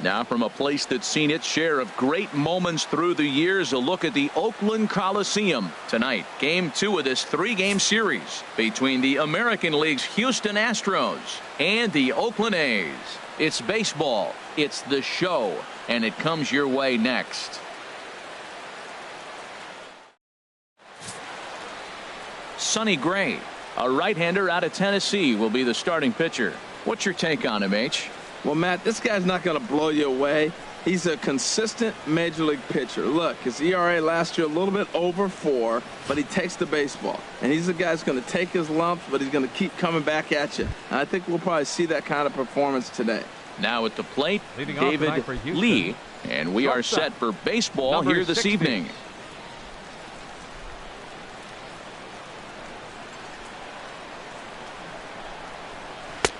Now from a place that's seen its share of great moments through the years, a look at the Oakland Coliseum. Tonight, Game 2 of this 3-game series between the American League's Houston Astros and the Oakland A's. It's baseball, it's the show, and it comes your way next. Sonny Gray, a right-hander out of Tennessee, will be the starting pitcher. What's your take on him, H? Well, Matt, this guy's not going to blow you away. He's a consistent major league pitcher. Look, his ERA last year a little bit over 4, but he takes the baseball. And he's the guy that's going to take his lumps, but he's going to keep coming back at you. And I think we'll probably see that kind of performance today. Now at the plate, David Lee, and we are set for baseball here this evening.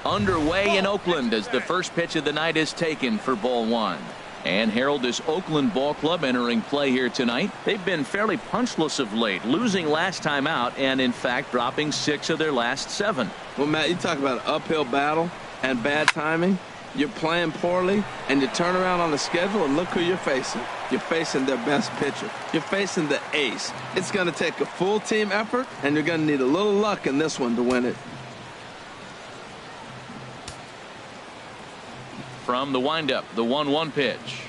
Underway in Oakland as the first pitch of the night is taken for ball 1. And Harold, this Oakland ball club entering play here tonight. They've been fairly punchless of late, losing last time out and in fact dropping 6 of their last 7. Well, Matt, you talk about an uphill battle and bad timing. You're playing poorly and you turn around on the schedule and look who you're facing. You're facing their best pitcher. You're facing the ace. It's going to take a full team effort and you're going to need a little luck in this one to win it. From the windup, the 1-1 pitch.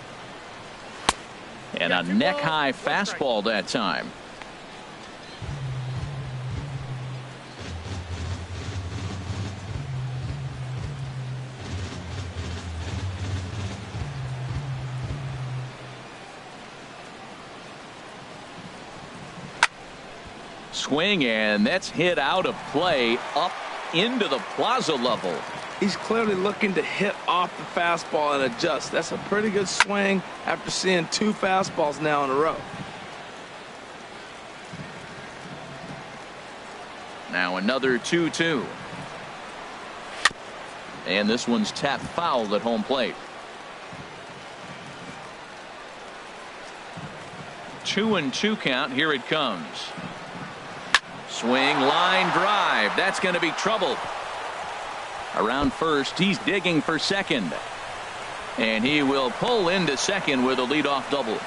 And a neck-high fastball that time. Swing, and that's hit out of play up into the plaza level. He's clearly looking to hit off the fastball and adjust. That's a pretty good swing after seeing 2 fastballs now in a row. Now another 2-2. And this one's tapped foul at home plate. 2-2 count. Here it comes. Swing, line drive. That's going to be trouble. Around first, he's digging for second. And he will pull into second with a leadoff double.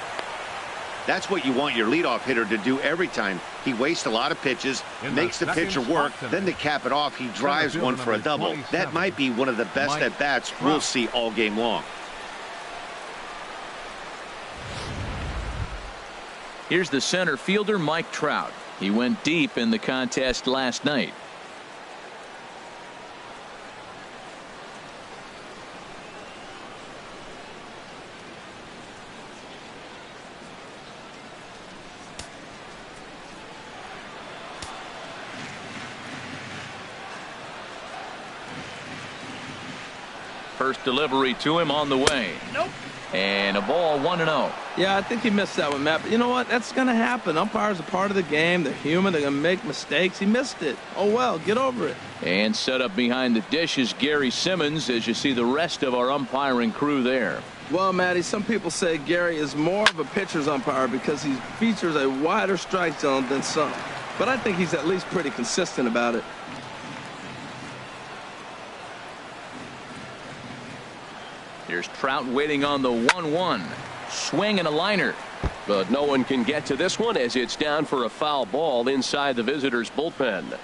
That's what you want your leadoff hitter to do every time. He wastes a lot of pitches, makes the pitcher work, then to cap it off, he drives one for a double. That might be one of the best at-bats we'll see all game long. Here's the center fielder, Mike Trout. He went deep in the contest last night. First delivery to him on the way. Nope. And a ball 1-0. Yeah, I think he missed that one, Matt. But you know what? That's going to happen. Umpires are part of the game. They're human. They're going to make mistakes. He missed it. Oh, well, get over it. And set up behind the dish is Gary Simmons as you see the rest of our umpiring crew there. Well, Matty, some people say Gary is more of a pitcher's umpire because he features a wider strike zone than some. But I think he's at least pretty consistent about it. Here's Trout waiting on the 1-1. Swing and a liner. But no one can get to this one as it's down for a foul ball inside the visitors' bullpen.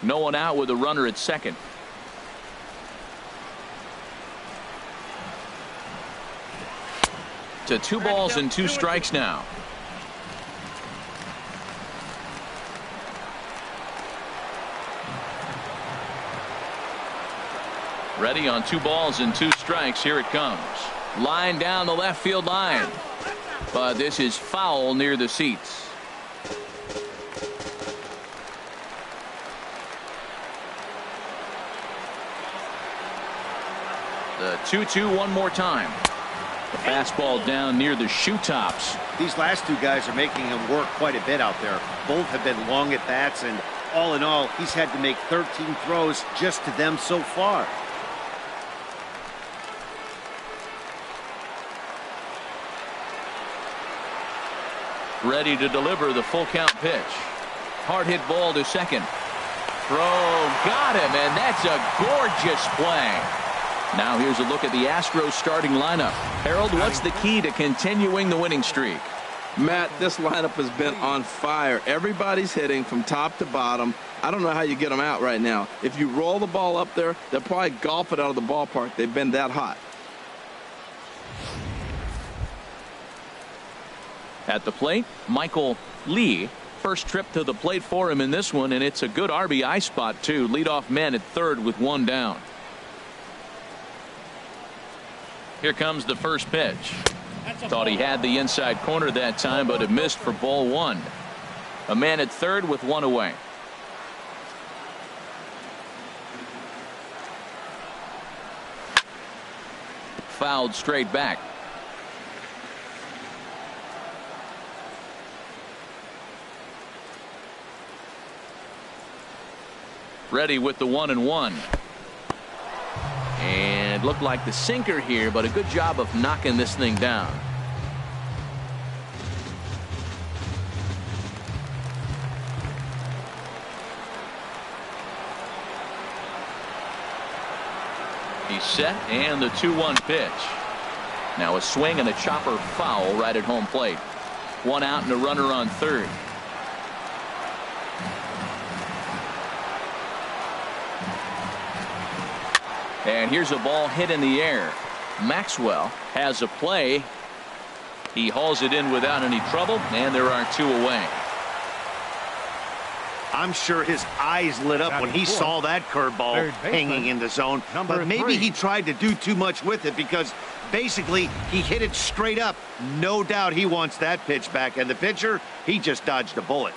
No one out with a runner at second. To 2 balls and 2 strikes now. Ready on 2 balls and 2 strikes. Here it comes. Line down the left field line. But this is foul near the seats. The 2-2 one more time. The fastball down near the shoe tops. These last 2 guys are making him work quite a bit out there. Both have been long at bats, and all in all, he's had to make 13 throws just to them so far. Ready to deliver the full count pitch. Hard hit ball to second. Throw got him, and that's a gorgeous play. Now here's a look at the Astros starting lineup. Harold, what's the key to continuing the winning streak? Matt, this lineup has been on fire. Everybody's hitting from top to bottom. I don't know how you get them out right now. If you roll the ball up there, they'll probably golf it out of the ballpark. They've been that hot. At the plate, Michael Lee. First trip to the plate for him in this one, and it's a good RBI spot, too. Leadoff man at third with one down. Here comes the first pitch. Thought he had the inside corner that time, but it missed for ball one. A man at third with one away. Fouled straight back. Ready with the 1-1. And looked like the sinker here, but a good job of knocking this thing down. He's set, and the 2-1 pitch. Now a swing and a chopper foul right at home plate. One out and a runner on third. And here's a ball hit in the air. Maxwell has a play. He hauls it in without any trouble, and there are two away. I'm sure his eyes lit up when he saw that curveball hanging in the zone. But maybe he tried to do too much with it because basically he hit it straight up. No doubt he wants that pitch back. And the pitcher, he just dodged a bullet.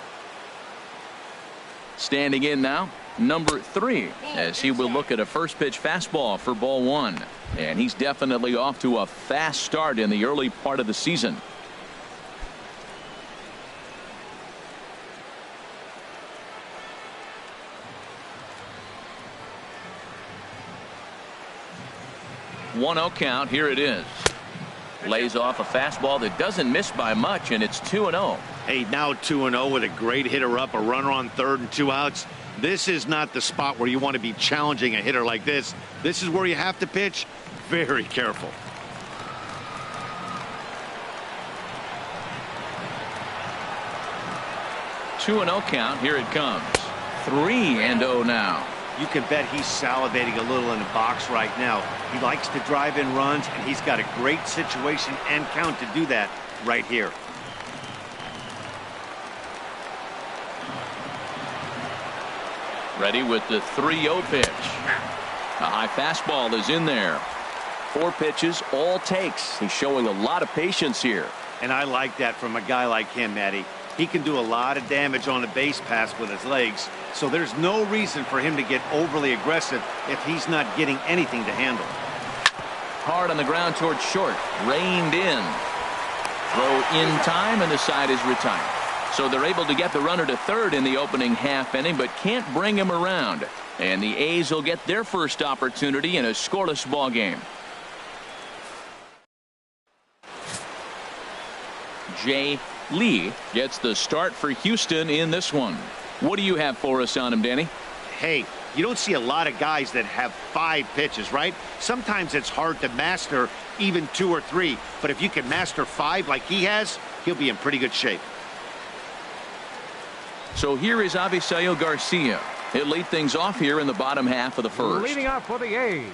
Standing in now, number 3, as he will look at a first pitch fastball for ball one. And he's definitely off to a fast start in the early part of the season. One-zero count. Here it is. Lays off a fastball that doesn't miss by much, and it's 2-0. Hey, now 2-0 with a great hitter up, a runner on third and 2 outs. This is not the spot where you want to be challenging a hitter like this. This is where you have to pitch very careful. Two and 0 count. Here it comes. 3-0 now. You can bet he's salivating a little in the box right now. He likes to drive in runs, and he's got a great situation and count to do that right here. Ready with the 3-0 pitch. A high fastball is in there. 4 pitches, all takes. He's showing a lot of patience here. And I like that from a guy like him, Matty. He can do a lot of damage on a base pass with his legs, so there's no reason for him to get overly aggressive if he's not getting anything to handle. Hard on the ground towards short. Reined in. Throw in time, and the side is retired. So they're able to get the runner to third in the opening half inning, but can't bring him around. And the A's will get their first opportunity in a scoreless ball game. Jay Lee gets the start for Houston in this one. What do you have for us on him, Danny? Hey, you don't see a lot of guys that have 5 pitches, right? Sometimes it's hard to master even 2 or 3, but if you can master 5 like he has, he'll be in pretty good shape. So here is Avisail Garcia. He'll lead things off here in the bottom half of the first. Leading off for the A's,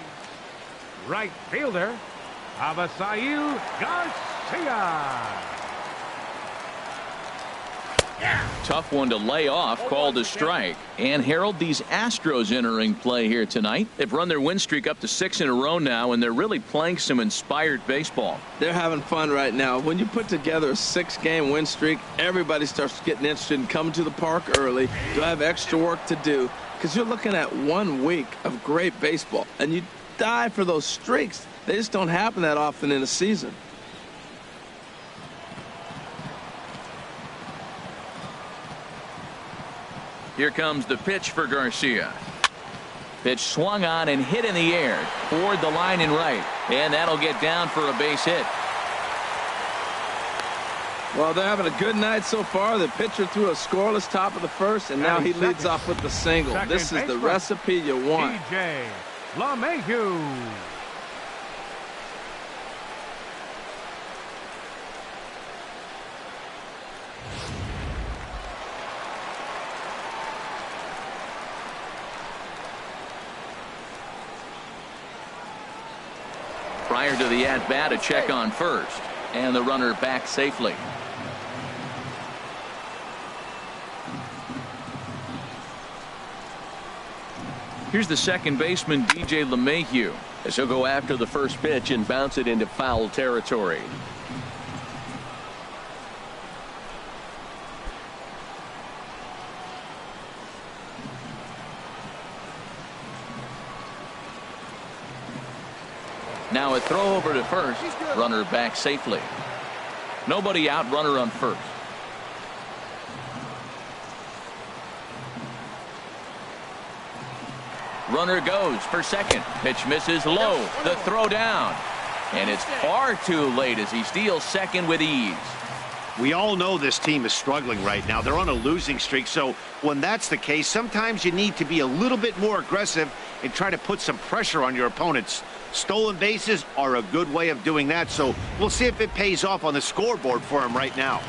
right fielder, Avisail Garcia. Tough one to lay off, called a strike. And Harold, these Astros entering play here tonight. They've run their win streak up to 6 in a row now, and they're really playing some inspired baseball. They're having fun right now. When you put together a 6-game win streak, everybody starts getting interested in coming to the park early. You'll have extra work to do because you're looking at 1 week of great baseball, and you die for those streaks. They just don't happen that often in a season. Here comes the pitch for Garcia. Pitch swung on and hit in the air toward the line and right, and that'll get down for a base hit. Well, they're having a good night so far. The pitcher threw a scoreless top of the first, and now he leads off with the single. This is the recipe you want. DJ LeMahieu. Prior to the at-bat, a check on first. And the runner back safely. Here's the second baseman, DJ LeMahieu, as he'll go after the first pitch and bounce it into foul territory. Now a throw over to first. Runner back safely. Nobody out, runner on first. Runner goes for second. Pitch misses low. The throw down. And it's far too late as he steals second with ease. We all know this team is struggling right now. They're on a losing streak, so when that's the case, sometimes you need to be a little bit more aggressive and try to put some pressure on your opponents. Stolen bases are a good way of doing that, so we'll see if it pays off on the scoreboard for him right now.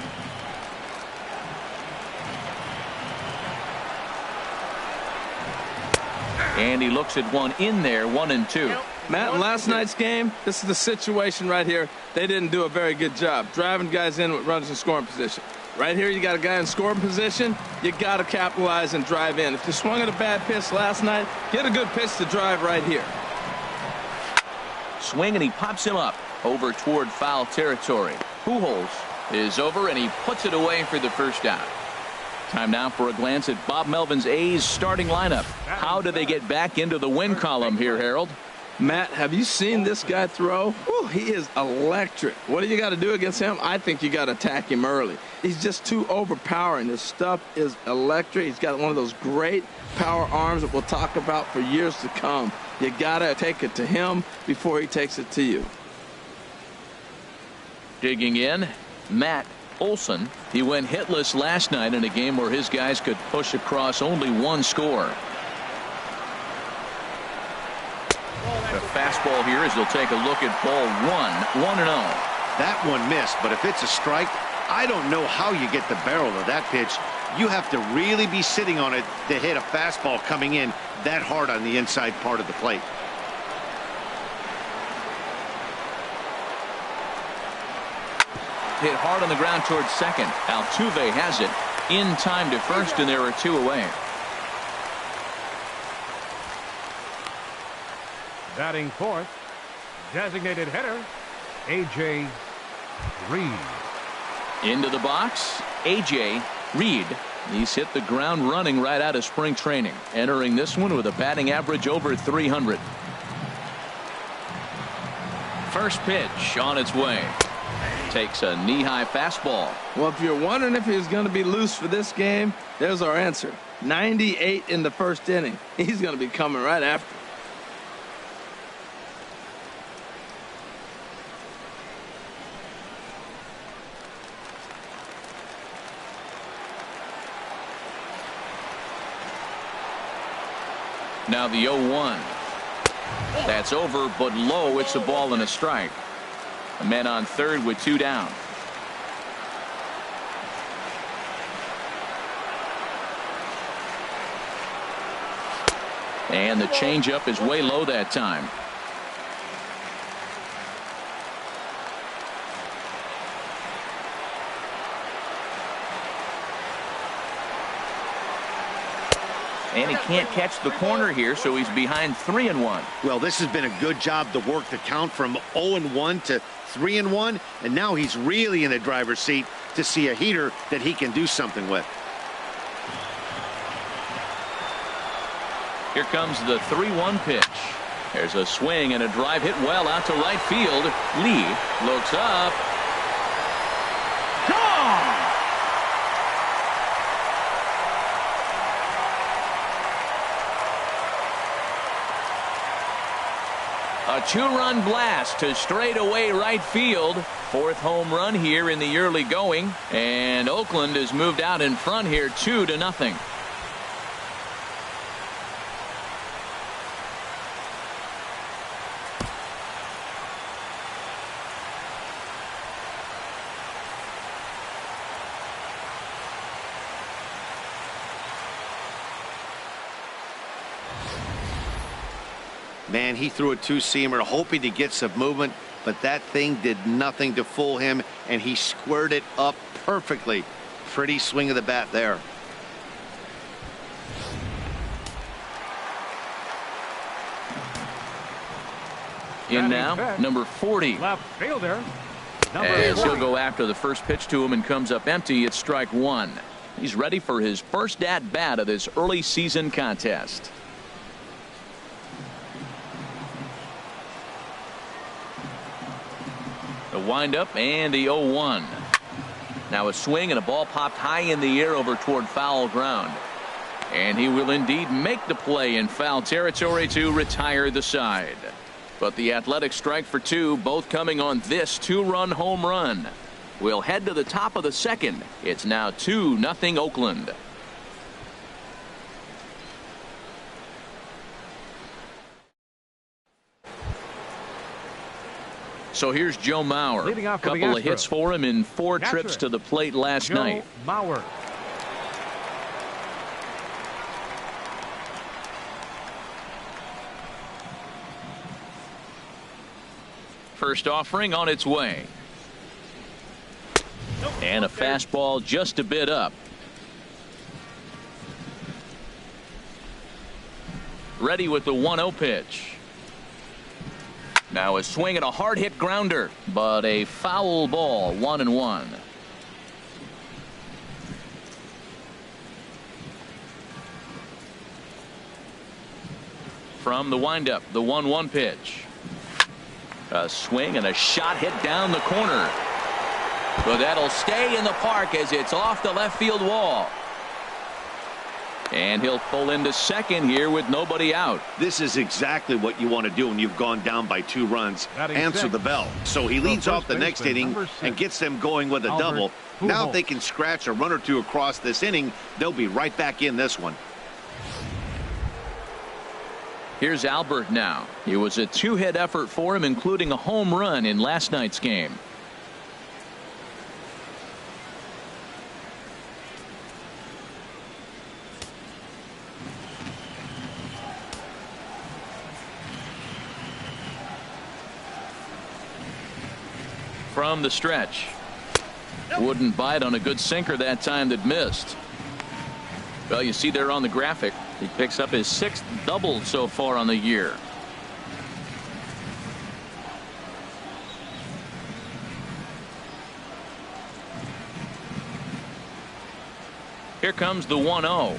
And he looks at one in there, 1-2. Matt, in last night's game, this is the situation right here. They didn't do a very good job driving guys in with runners in scoring position. Right here, you got a guy in scoring position. You got to capitalize and drive in. If you swung at a bad pitch last night, get a good pitch to drive right here. Swing, and he pops him up over toward foul territory. Pujols is over, and he puts it away for the first out. Time now for a glance at Bob Melvin's A's starting lineup. How do they get back into the win column here, Harold? Matt, have you seen this guy throw? Whew, he is electric. What do you got to do against him? I think you got to attack him early. He's just too overpowering. His stuff is electric. He's got one of those great power arms that we'll talk about for years to come. You got to take it to him before he takes it to you. Digging in, Matt Olson. He went hitless last night in a game where his guys could push across only one score. The fastball here as he'll take a look at ball 1-0. That one missed, but if it's a strike, I don't know how you get the barrel of that pitch. You have to really be sitting on it to hit a fastball coming in that hard on the inside part of the plate. Hit hard on the ground towards second. Altuve has it in time to first, and there are two away. Batting fourth, designated hitter, A.J. Reed. Into the box, A.J. Reed. He's hit the ground running right out of spring training, entering this one with a batting average over 300. First pitch on its way. Takes a knee-high fastball. Well, if you're wondering if he's going to be loose for this game, there's our answer. 98 in the first inning. He's going to be coming right after. Now the 0-1. That's over, but low. It's a ball and a strike. A man on third with two down. And the changeup is way low that time. And he can't catch the corner here, so he's behind 3-1. Well, this has been a good job to work the count from 0-1 to 3-1, and now he's really in the driver's seat to see a heater that he can do something with. Here comes the 3-1 pitch. There's a swing and a drive hit well out to right field. Lee looks up. Gone! A two-run blast to straightaway right field. Fourth home run here in the early going. And Oakland has moved out in front here 2-0. Man, he threw a two-seamer hoping to get some movement, but that thing did nothing to fool him, and he squared it up perfectly. Pretty swing of the bat there. In now, number 40. Left fielder. As he'll go after the first pitch to him and comes up empty. It's strike one. He's ready for his first at bat of this early season contest. The windup and the 0-1. Now a swing and a ball popped high in the air over toward foul ground. And he will indeed make the play in foul territory to retire the side. But the Athletics strike for two, both coming on this two-run home run. We'll head to the top of the second. It's now 2-0 Oakland. So here's Joe Mauer. A couple of hits for him in 4 trips to the plate last night. Mauer. First offering on its way. And a fastball just a bit up. Ready with the 1-0 pitch. Now a swing and a hard hit grounder, but a foul ball. 1-1. From the windup, the 1-1 pitch. A swing and a shot hit down the corner. But that'll stay in the park as it's off the left field wall. And he'll pull into second here with nobody out. This is exactly what you want to do when you've gone down by 2 runs. Answer the bell. So he leads off the next inning and gets them going with a double. Now if they can scratch a run or two across this inning, they'll be right back in this one. Here's Albert now. It was a 2-hit effort for him, including a home run in last night's game. From the stretch. Wouldn't bite on a good sinker that time that missed. Well, you see there on the graphic, he picks up his 6th double so far on the year. Here comes the 1-0.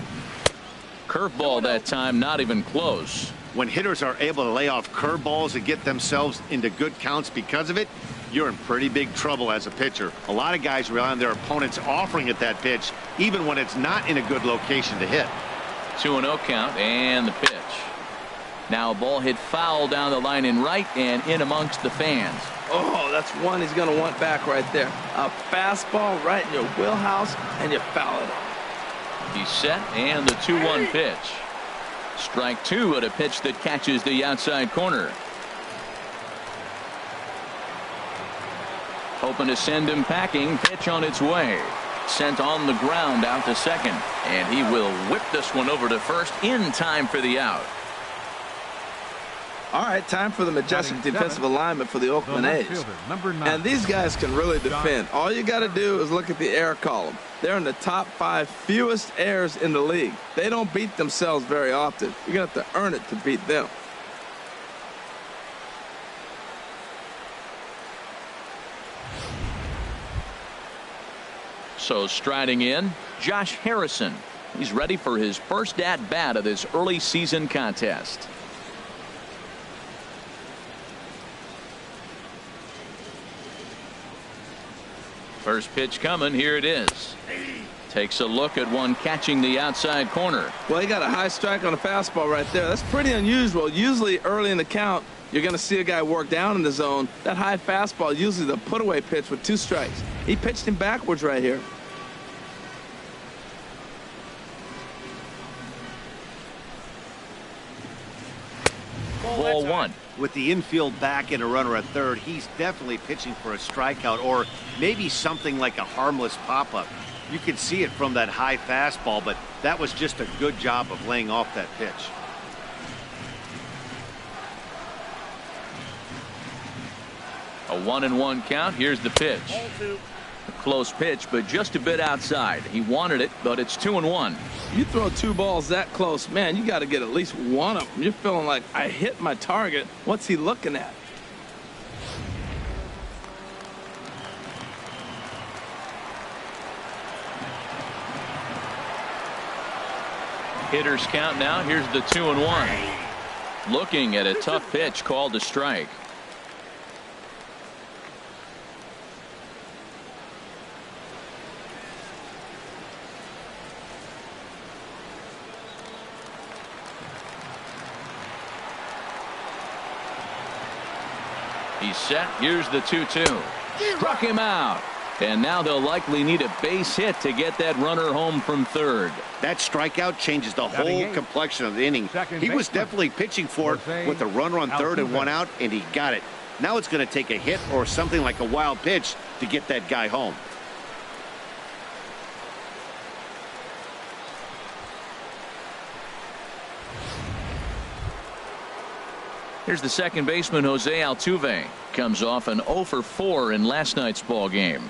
Curveball that time, not even close. When hitters are able to lay off curveballs and get themselves into good counts because of it, you're in pretty big trouble as a pitcher. A lot of guys rely on their opponents offering at that pitch, even when it's not in a good location to hit. 2-0 count and the pitch. Now a ball hit foul down the line in right and in amongst the fans. Oh, that's one he's going to want back right there. A fastball right in your wheelhouse, and you foul it. He's set, and the 2-1 pitch. Strike 2 at a pitch that catches the outside corner. Hoping to send him packing. Pitch on its way. Sent on the ground out to second. And he will whip this one over to first in time for the out. All right, time for the majestic defensive alignment for the Oakland A's. And these guys can really defend. All you got to do is look at the error column. They're in the top 5 fewest errors in the league. They don't beat themselves very often. You're going to have to earn it to beat them. So striding in, Josh Harrison. He's ready for his first at-bat of this early season contest. First pitch coming. Here it is. Takes a look at one catching the outside corner. Well, he got a high strike on a fastball right there. That's pretty unusual. Usually early in the count, you're going to see a guy work down in the zone. That high fastball, usually the put-away pitch with 2 strikes. He pitched him backwards right here. Ball 1. With the infield back and a runner at third, he's definitely pitching for a strikeout or maybe something like a harmless pop-up. You could see it from that high fastball, but that was just a good job of laying off that pitch. A 1-1 count. Here's the pitch. A close pitch, but just a bit outside. He wanted it, but it's 2-1. You throw two balls that close, man, you got to get at least one of them. You're feeling like, I hit my target. What's he looking at? Hitters count now. Here's the 2-1. Looking at a tough pitch called a strike. He's set. Here's the 2-2. Struck him out. And now they'll likely need a base hit to get that runner home from third. That strikeout changes the whole complexion of the inning. He was definitely pitching for it with a runner on third and one out, and he got it. Now it's going to take a hit or something like a wild pitch to get that guy home. Here's the second baseman, Jose Altuve. Comes off an 0 for 4 in last night's ball game.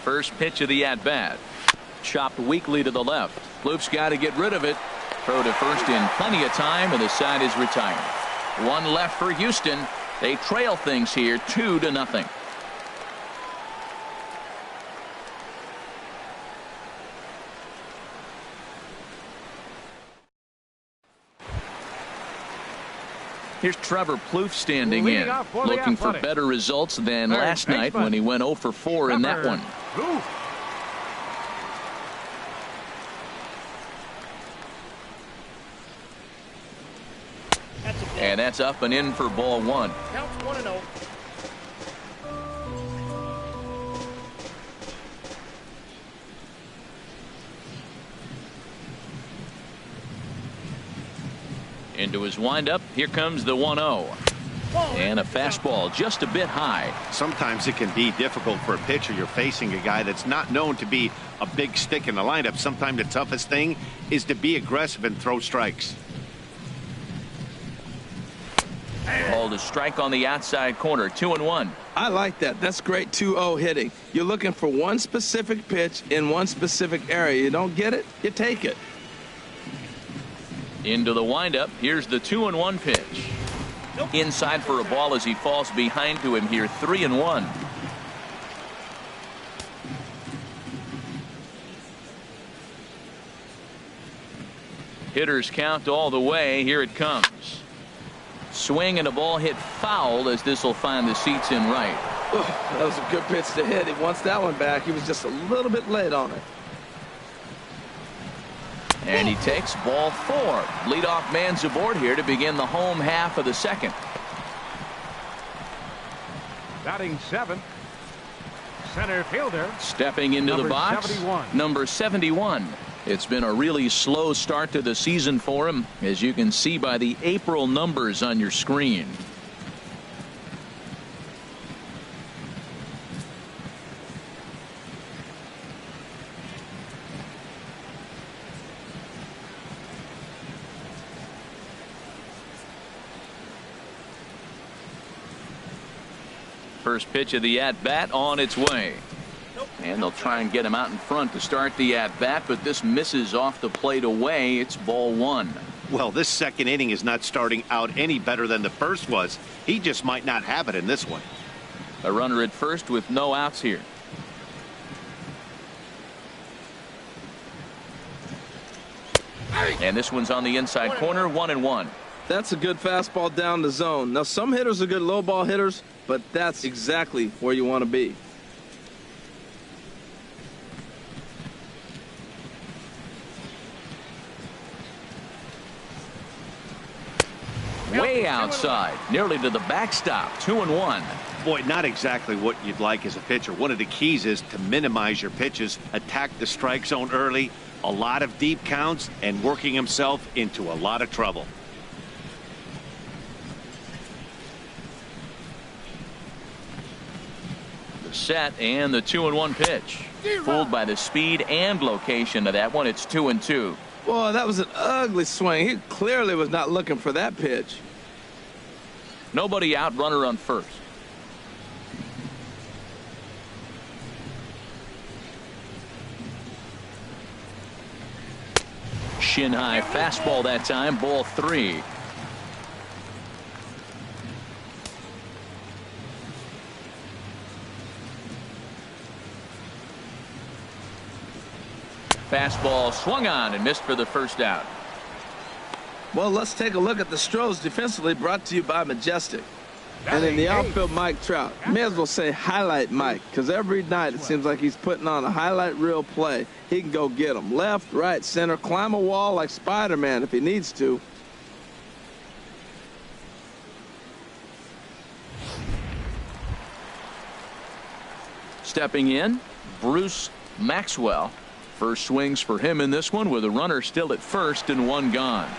First pitch of the at-bat. Chopped weakly to the left. Loop's got to get rid of it. Throw to first in plenty of time, and the side is retired. One left for Houston. They trail things here 2-0. Here's Trevor Plouffe standing in, looking for better results than last night when he went 0 for 4 in that one. And that's up and in for ball one. Counts 1-0. Into his windup. Here comes the 1-0. And a fastball just a bit high. Sometimes it can be difficult for a pitcher. You're facing a guy that's not known to be a big stick in the lineup. Sometimes the toughest thing is to be aggressive and throw strikes. Called a strike on the outside corner. 2-1. I like that. That's great 2-0 hitting. You're looking for one specific pitch in one specific area. You don't get it, you take it. Into the windup. Here's the 2-1 pitch. Inside for a ball as he falls behind to him here. 3-1. Hitters count all the way. Here it comes. Swing and a ball hit foul as this will find the seats in right. Oh, that was a good pitch to hit. He wants that one back. He was just a little bit late on it. And he takes ball 4. Leadoff man's aboard here to begin the home half of the second. Batting 7th, center fielder. Stepping into the box, 71. number 71. It's been a really slow start to the season for him, as you can see by the April numbers on your screen. First pitch of the at-bat on its way. And they'll try and get him out in front to start the at-bat, but this misses off the plate away. It's ball 1. Well, this second inning is not starting out any better than the first was. He just might not have it in this one. A runner at first with no outs here. And this one's on the inside corner. 1-1. That's a good fastball down the zone. Now, some hitters are good low ball hitters, but that's exactly where you want to be. Way outside, nearly to the backstop. 2-1. Boy, not exactly what you'd like as a pitcher. One of the keys is to minimize your pitches, attack the strike zone early, a lot of deep counts, and working himself into a lot of trouble. set, and the 2-1 pitch. Fooled by the speed and location of that one. It's 2-2. Boy, that was an ugly swing. He clearly was not looking for that pitch. Nobody out, runner on first. Shin high fastball that time, ball 3. Fastball swung on and missed for the first out. Well, let's take a look at the Astros defensively, brought to you by Majestic. And in the outfield, Mike Trout. May as well say highlight Mike, because every night it seems like he's putting on a highlight reel play. He can go get them left, right, center, climb a wall like Spider-Man if he needs to. Stepping in, Bruce Maxwell. First swings for him in this one with a runner still at first and 1 gone.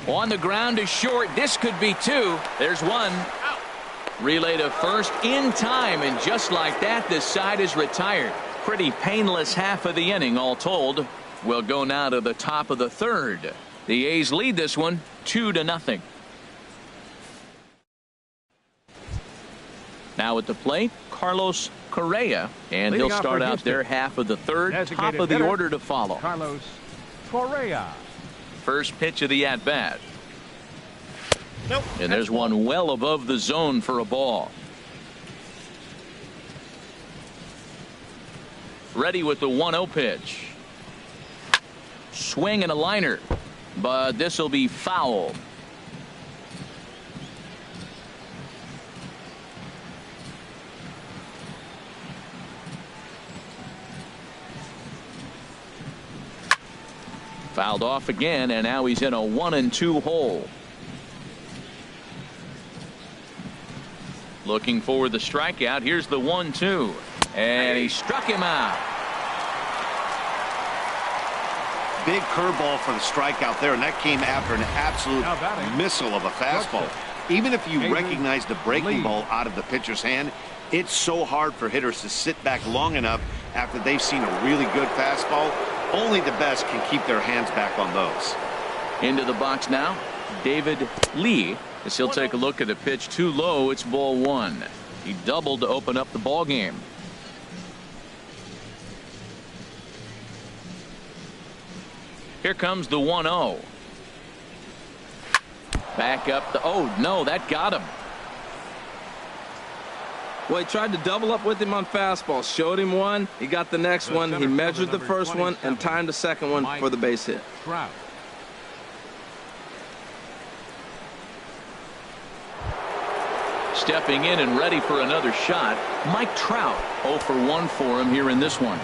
On the ground to short. This could be 2. There's 1. Relay to first in time, and just like that, this side is retired. Pretty painless half of the inning, all told. We'll go now to the top of the 3rd. The A's lead this one 2-0. Now at the plate, Carlos Correa, and he'll start out their half of the 3rd. Top of the order to follow. Carlos Correa. First pitch of the at-bat. Nope. And there's one well above the zone for a ball. Ready with the 1-0 pitch. Swing and a liner, but this will be foul. Fouled off again, and now he's in a 1-2 hole. Looking for the strikeout. Here's the 1-2, and he struck him out. Big curveball for the strikeout there, and that came after an absolute missile of a fastball. Even if you recognize the breaking ball out of the pitcher's hand, it's so hard for hitters to sit back long enough after they've seen a really good fastball. Only the best can keep their hands back on those. Into the box now, David Lee, as he'll take a look at a pitch too low. It's ball 1. He doubled to open up the ball game. Here comes the 1-0. Back up the, oh no, that got him. Well, he tried to double up with him on fastball, showed him one, he got the next one, he measured the first one and timed the second one for the base hit. Stepping in and ready for another shot, Mike Trout. 0 for 1 for him here in this one.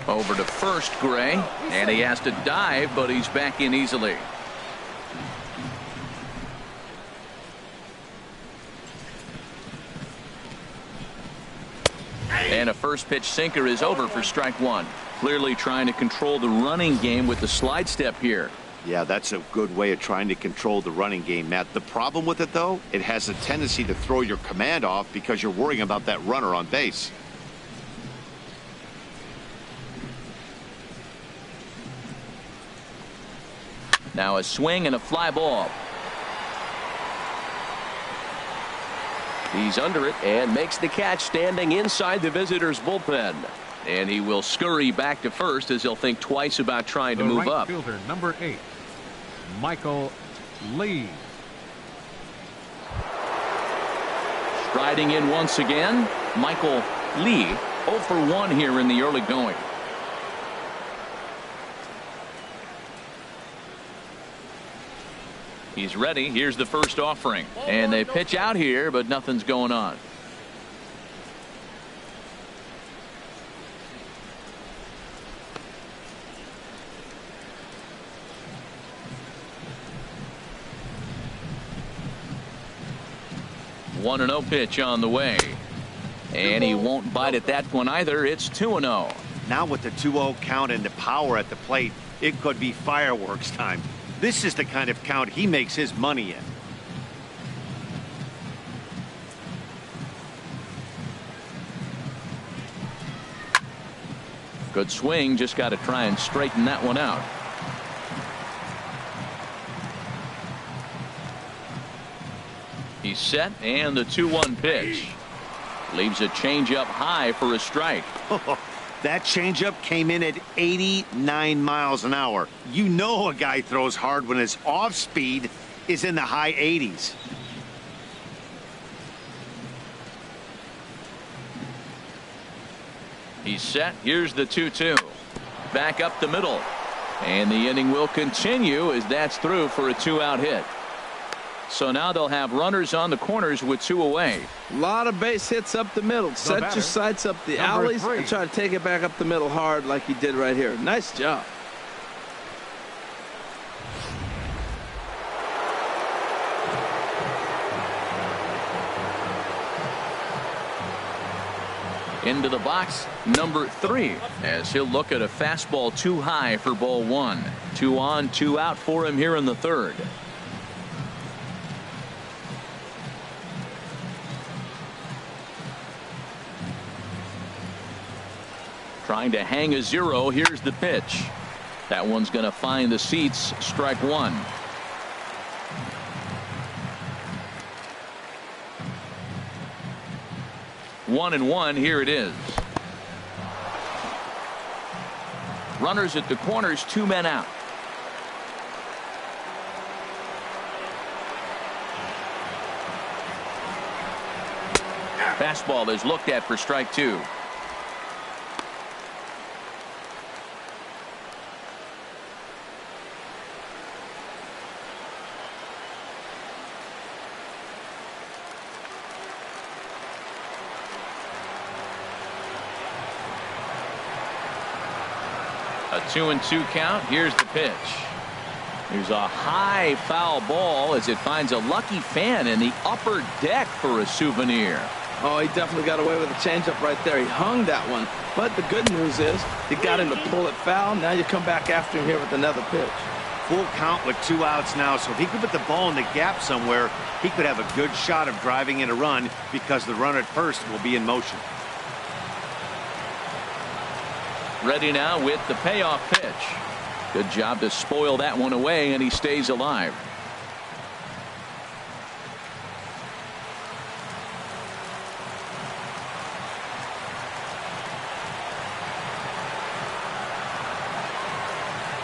Over to first, Gray, and he has to dive, but he's back in easily. And a first pitch sinker is over for strike 1. Clearly trying to control the running game with the slide step here. Yeah, that's a good way of trying to control the running game, Matt. The problem with it, though, it has a tendency to throw your command off because you're worrying about that runner on base. Now a swing and a fly ball. He's under it and makes the catch standing inside the visitor's bullpen. And he will scurry back to first as he'll think twice about trying to move up. Fielder, number 8, Michael Lee. Striding in once again, Michael Lee. 0 for 1 here in the early going. He's ready. Here's the first offering. And they pitch out here, but nothing's going on. 1-0 pitch on the way. And he won't bite at that one either. It's 2-0. Now with the 2-0 count and the power at the plate, it could be fireworks time. This is the kind of count he makes his money in. Good swing, just got to try and straighten that one out. He's set, and the 2-1 pitch. Leaves a changeup high for a strike. That changeup came in at 89 miles an hour. You know a guy throws hard when his off speed is in the high 80s. He's set. Here's the 2-2. Back up the middle. And the inning will continue as that's through for a 2-out hit. So now they'll have runners on the corners with 2 away. A lot of base hits up the middle. Set your sights up the alleys and try to take it back up the middle hard like he did right here. Nice job. Into the box, number 3, as he'll look at a fastball too high for ball 1. 2 on, 2 out for him here in the 3rd. Trying to hang a 0. Here's the pitch. That one's going to find the seats. Strike 1. One and one. Here it is. Runners at the corners, 2 men out. Fastball is looked at for strike 2. A 2-2 count. Here's the pitch. There's a high foul ball as it finds a lucky fan in the upper deck for a souvenir. Oh, he definitely got away with a changeup right there. He hung that one. But the good news is you got him to pull it foul. Now you come back after him here with another pitch. Full count with 2 outs now. So if he could put the ball in the gap somewhere, he could have a good shot of driving in a run because the runner at first will be in motion. Ready now with the payoff pitch. Good job to spoil that one away, and he stays alive.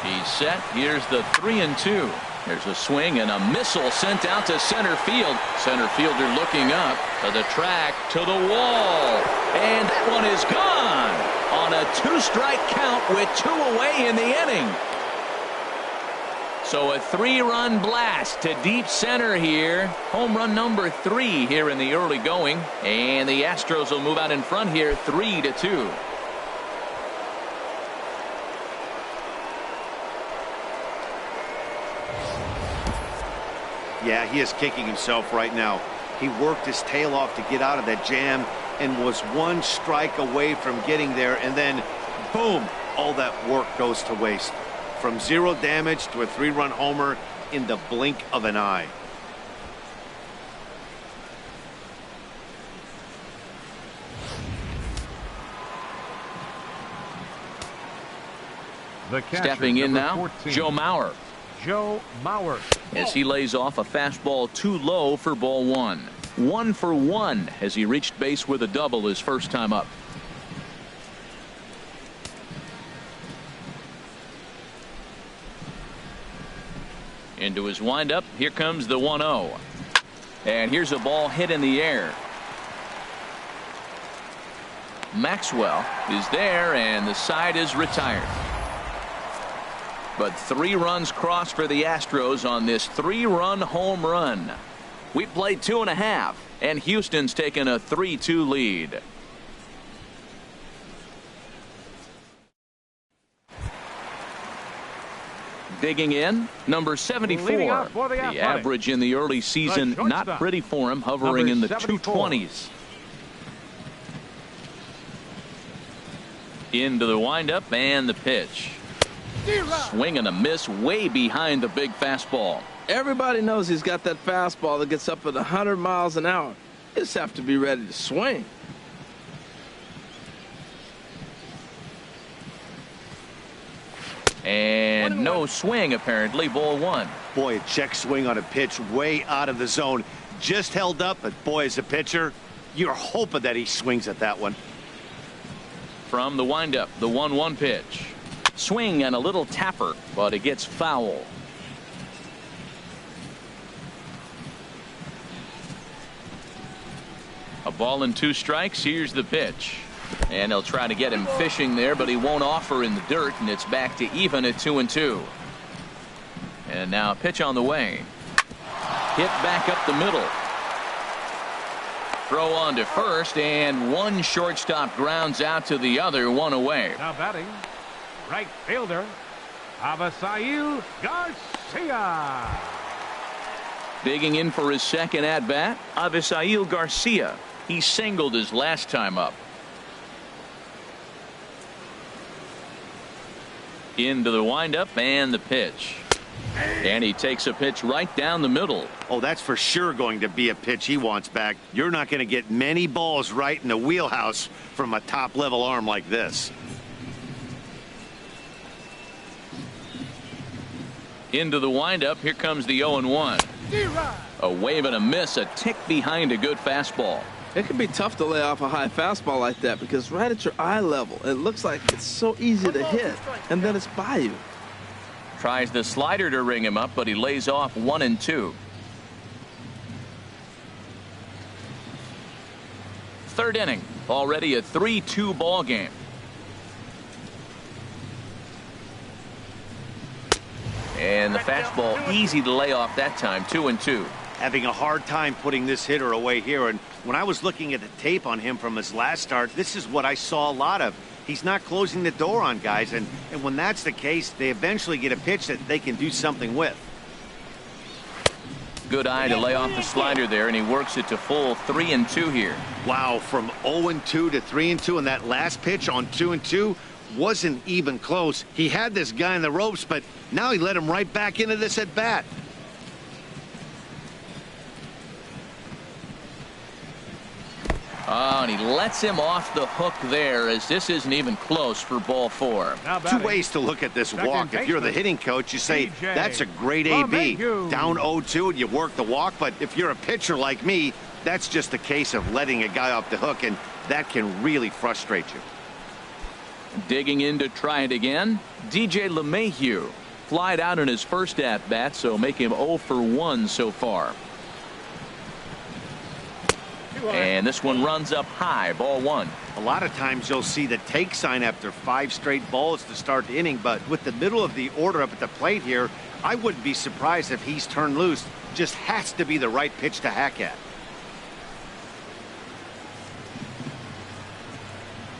He's set. Here's the 3-2. There's a swing and a missile sent out to center field. Center fielder looking up to the track, to the wall, and that one is gone on a 2-strike count with 2 away in the inning. So a 3-run blast to deep center here. Home run number 3 here in the early going, and the Astros will move out in front here 3-2. Yeah, he is kicking himself right now. He worked his tail off to get out of that jam and was 1 strike away from getting there, and then boom, all that work goes to waste. From 0 damage to a 3-run homer in the blink of an eye. The catcher, Stepping in now, 14. Joe Mauer. Joe Mauer. As he lays off a fastball too low for ball 1. 1 for 1 as he reached base with a double his first time up. Into his windup. Here comes the 1-0. And here's a ball hit in the air. Maxwell is there, and the side is retired. But 3 runs crossed for the Astros on this 3-run home run. We played 2.5, and Houston's taken a 3-2 lead. Digging in, number 74. Leading off for the Athletics, average in the early season, not pretty for him, hovering in the 220s. Into the windup and the pitch. Swing and a miss way behind the big fastball. Everybody knows he's got that fastball that gets up at 100 miles an hour. You just have to be ready to swing. And no swing, apparently. Ball one. Boy, a check swing on a pitch way out of the zone. Just held up, but boy, as a pitcher, you're hoping that he swings at that one. From the windup, the 1-1 pitch. Swing and a little tapper, but it gets foul. A ball and 2 strikes. Here's the pitch. And he'll try to get him fishing there, but he won't offer in the dirt, and it's back to even at 2-2. And now a pitch on the way. Hit back up the middle. Throw on to first, and one shortstop grounds out to the other, 1 away. Now batting, right fielder, Avisail Garcia. Digging in for his second at-bat, Avisail Garcia. He singled his last time up. Into the windup and the pitch. And he takes a pitch right down the middle. Oh, that's for sure going to be a pitch he wants back. You're not going to get many balls right in the wheelhouse from a top-level arm like this. Into the windup. Here comes the 0-1. A wave and a miss, a tick behind a good fastball. It can be tough to lay off a high fastball like that because right at your eye level, it looks like it's so easy to hit, and then it's by you. Tries the slider to ring him up, but he lays off 1-2. Third inning, already a 3-2 ball game. And the fastball easy to lay off that time, 2-2. Having a hard time putting this hitter away here, and when I was looking at the tape on him from his last start, this is what I saw a lot of. He's not closing the door on guys, and when that's the case, they eventually get a pitch that they can do something with. Good eye to lay off the slider there, and he works it to full 3-2 here. Wow, from 0-2 to 3-2, and that last pitch on 2-2 wasn't even close. He had this guy in the ropes, but now he let him right back into this at bat. Oh, and he lets him off the hook there, as this isn't even close for ball 4. Two ways to look at this walk. If you're the hitting coach, you say, that's a great AB. Down 0-2 and you work the walk. But if you're a pitcher like me, that's just a case of letting a guy off the hook, and that can really frustrate you. Digging in to try it again, DJ LeMahieu. Flied out in his first at-bat, so make him 0 for 1 so far. And this one runs up high, ball 1. A lot of times you'll see the take sign after 5 straight balls to start the inning, but with the middle of the order up at the plate here, I wouldn't be surprised if he's turned loose. Just has to be the right pitch to hack at.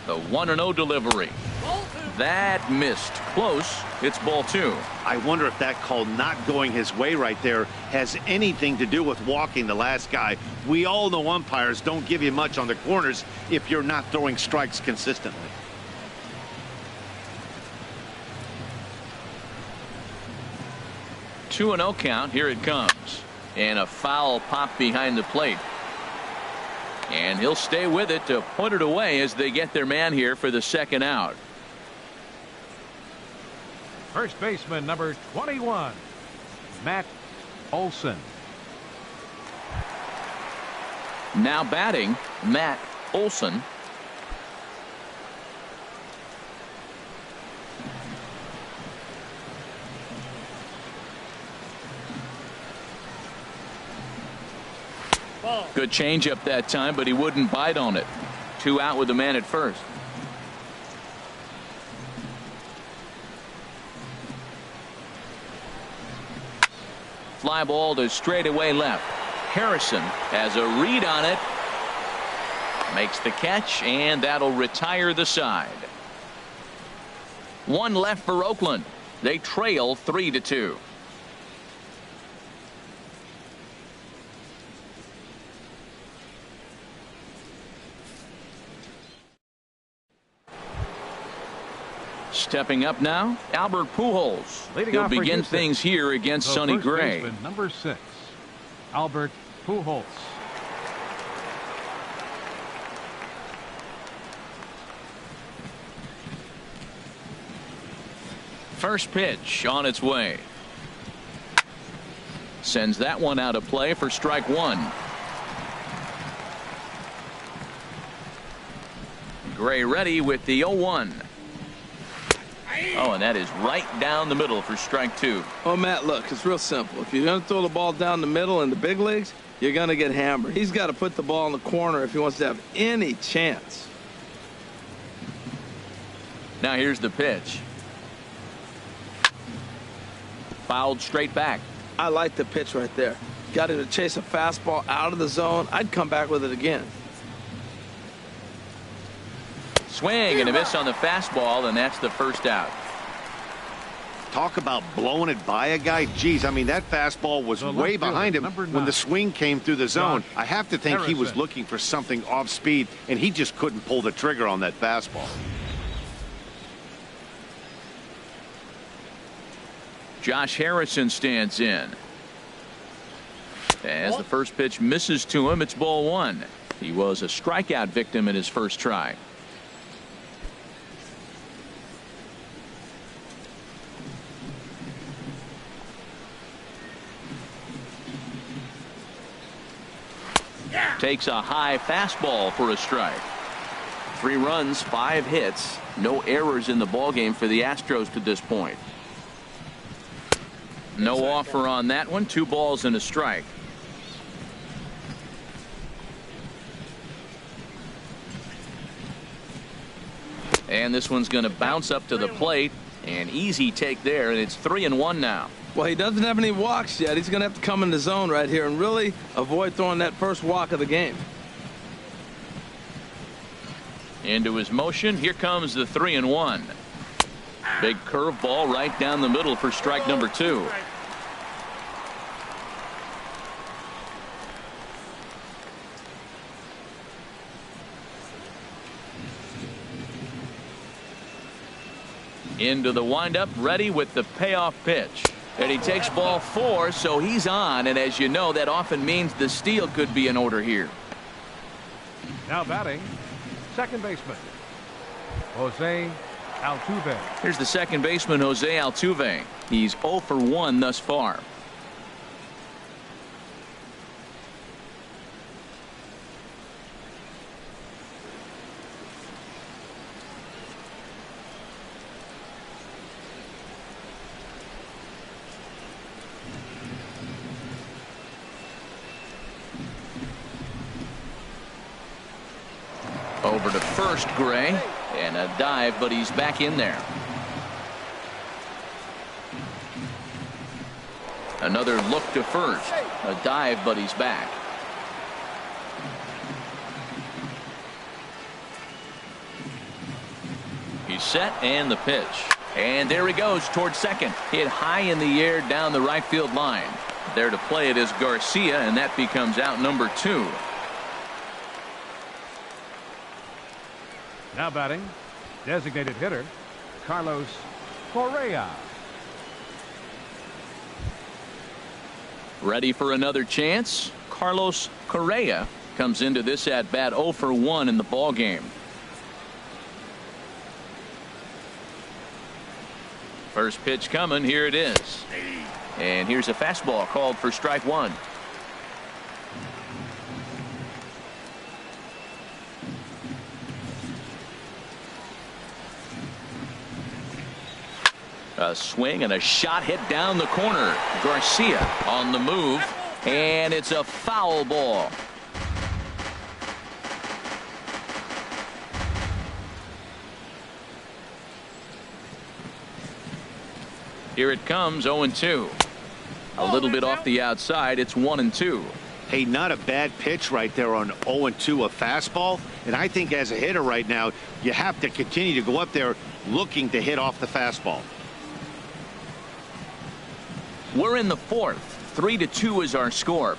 The 1-0 delivery. That missed. Close. It's ball 2. I wonder if that call not going his way right there has anything to do with walking the last guy. We all know umpires don't give you much on the corners if you're not throwing strikes consistently. Two 2-0 count. Here it comes. And a foul pop behind the plate. And he'll stay with it to put it away as they get their man here for the second out. First baseman number 21, Matt Olson. Now batting, Matt Olson. Good changeup that time, but he wouldn't bite on it. 2 out with the man at first. Fly ball to straightaway left. Harrison has a read on it. Makes the catch, and that'll retire the side. 1 left for Oakland. They trail 3-2. Stepping up now, Albert Pujols. He'll begin things here against Sonny Gray. Number 6, Albert Pujols. First pitch on its way. Sends that one out of play for strike one. Gray ready with the 0-1. Oh, and that is right down the middle for strike two. Oh, Matt, look, it's real simple. If you're going to throw the ball down the middle in the big leagues, you're going to get hammered. He's got to put the ball in the corner if he wants to have any chance. Now here's the pitch. Fouled straight back. I like the pitch right there. Got him to chase a fastball out of the zone. I'd come back with it again. Swing and a miss on the fastball, and that's the first out. Talk about blowing it by a guy. Geez, I mean, that fastball was way behind him when the swing came through the zone. I have to think he was looking for something off speed, and he just couldn't pull the trigger on that fastball. Josh Harrison stands in. As the first pitch misses to him, it's ball one. He was a strikeout victim in his first try. Takes a high fastball for a strike. 3 runs, 5 hits, no errors in the ballgame for the Astros to this point. No offer on that one. 2 balls and a strike. And this one's going to bounce up to the plate. An easy take there, and it's 3-1 now. Well, he doesn't have any walks yet. He's going to have to come in the zone right here and really avoid throwing that first walk of the game. Into his motion. Here comes the 3-1. Big curveball right down the middle for strike number 2. Into the windup, ready with the payoff pitch. And he takes ball 4, so he's on. And as you know, that often means the steal could be in order here. Now batting, second baseman, Jose Altuve. Here's the second baseman, Jose Altuve. He's 0 for 1 thus far. Over to first, Gray, and a dive, but he's back in there. Another look to first, a dive, but he's back. He's set, and the pitch, and there he goes towards second. Hit high in the air down the right field line. There to play it is Garcia, and that becomes out number 2. Now batting, designated hitter, Carlos Correa. Ready for another chance? Carlos Correa comes into this at bat 0 for 1 in the ball game. First pitch coming. Here it is. And here's a fastball called for strike 1. A swing and a shot hit down the corner. Garcia on the move, and it's a foul ball. Here it comes, 0-2. A little bit off the outside. It's 1-2. Hey, not a bad pitch right there on 0-2, a fastball. And I think as a hitter right now, you have to continue to go up there looking to hit off the fastball. We're in the fourth. 3-2 is our score.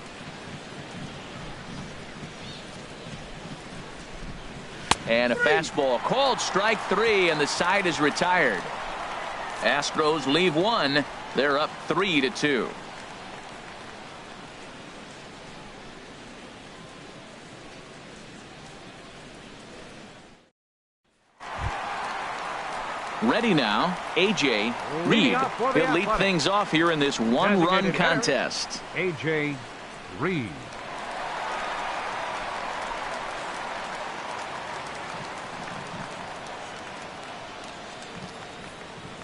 And a fastball called strike 3, and the side is retired. Astros leave one. They're up 3-2. Ready now, A.J. Reed. He'll lead things off here in this one-run contest. A.J. Reed.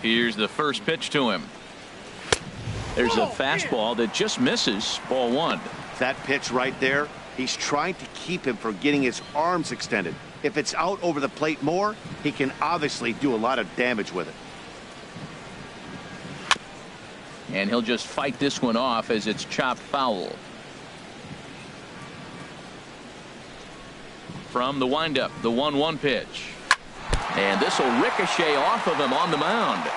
Here's the first pitch to him. There's a fastball that just misses. Ball 1. That pitch right there, he's trying to keep him from getting his arms extended. If it's out over the plate more, he can obviously do a lot of damage with it. And he'll just fight this one off as it's chopped foul. From the windup, the 1-1 pitch. And this will ricochet off of him on the mound.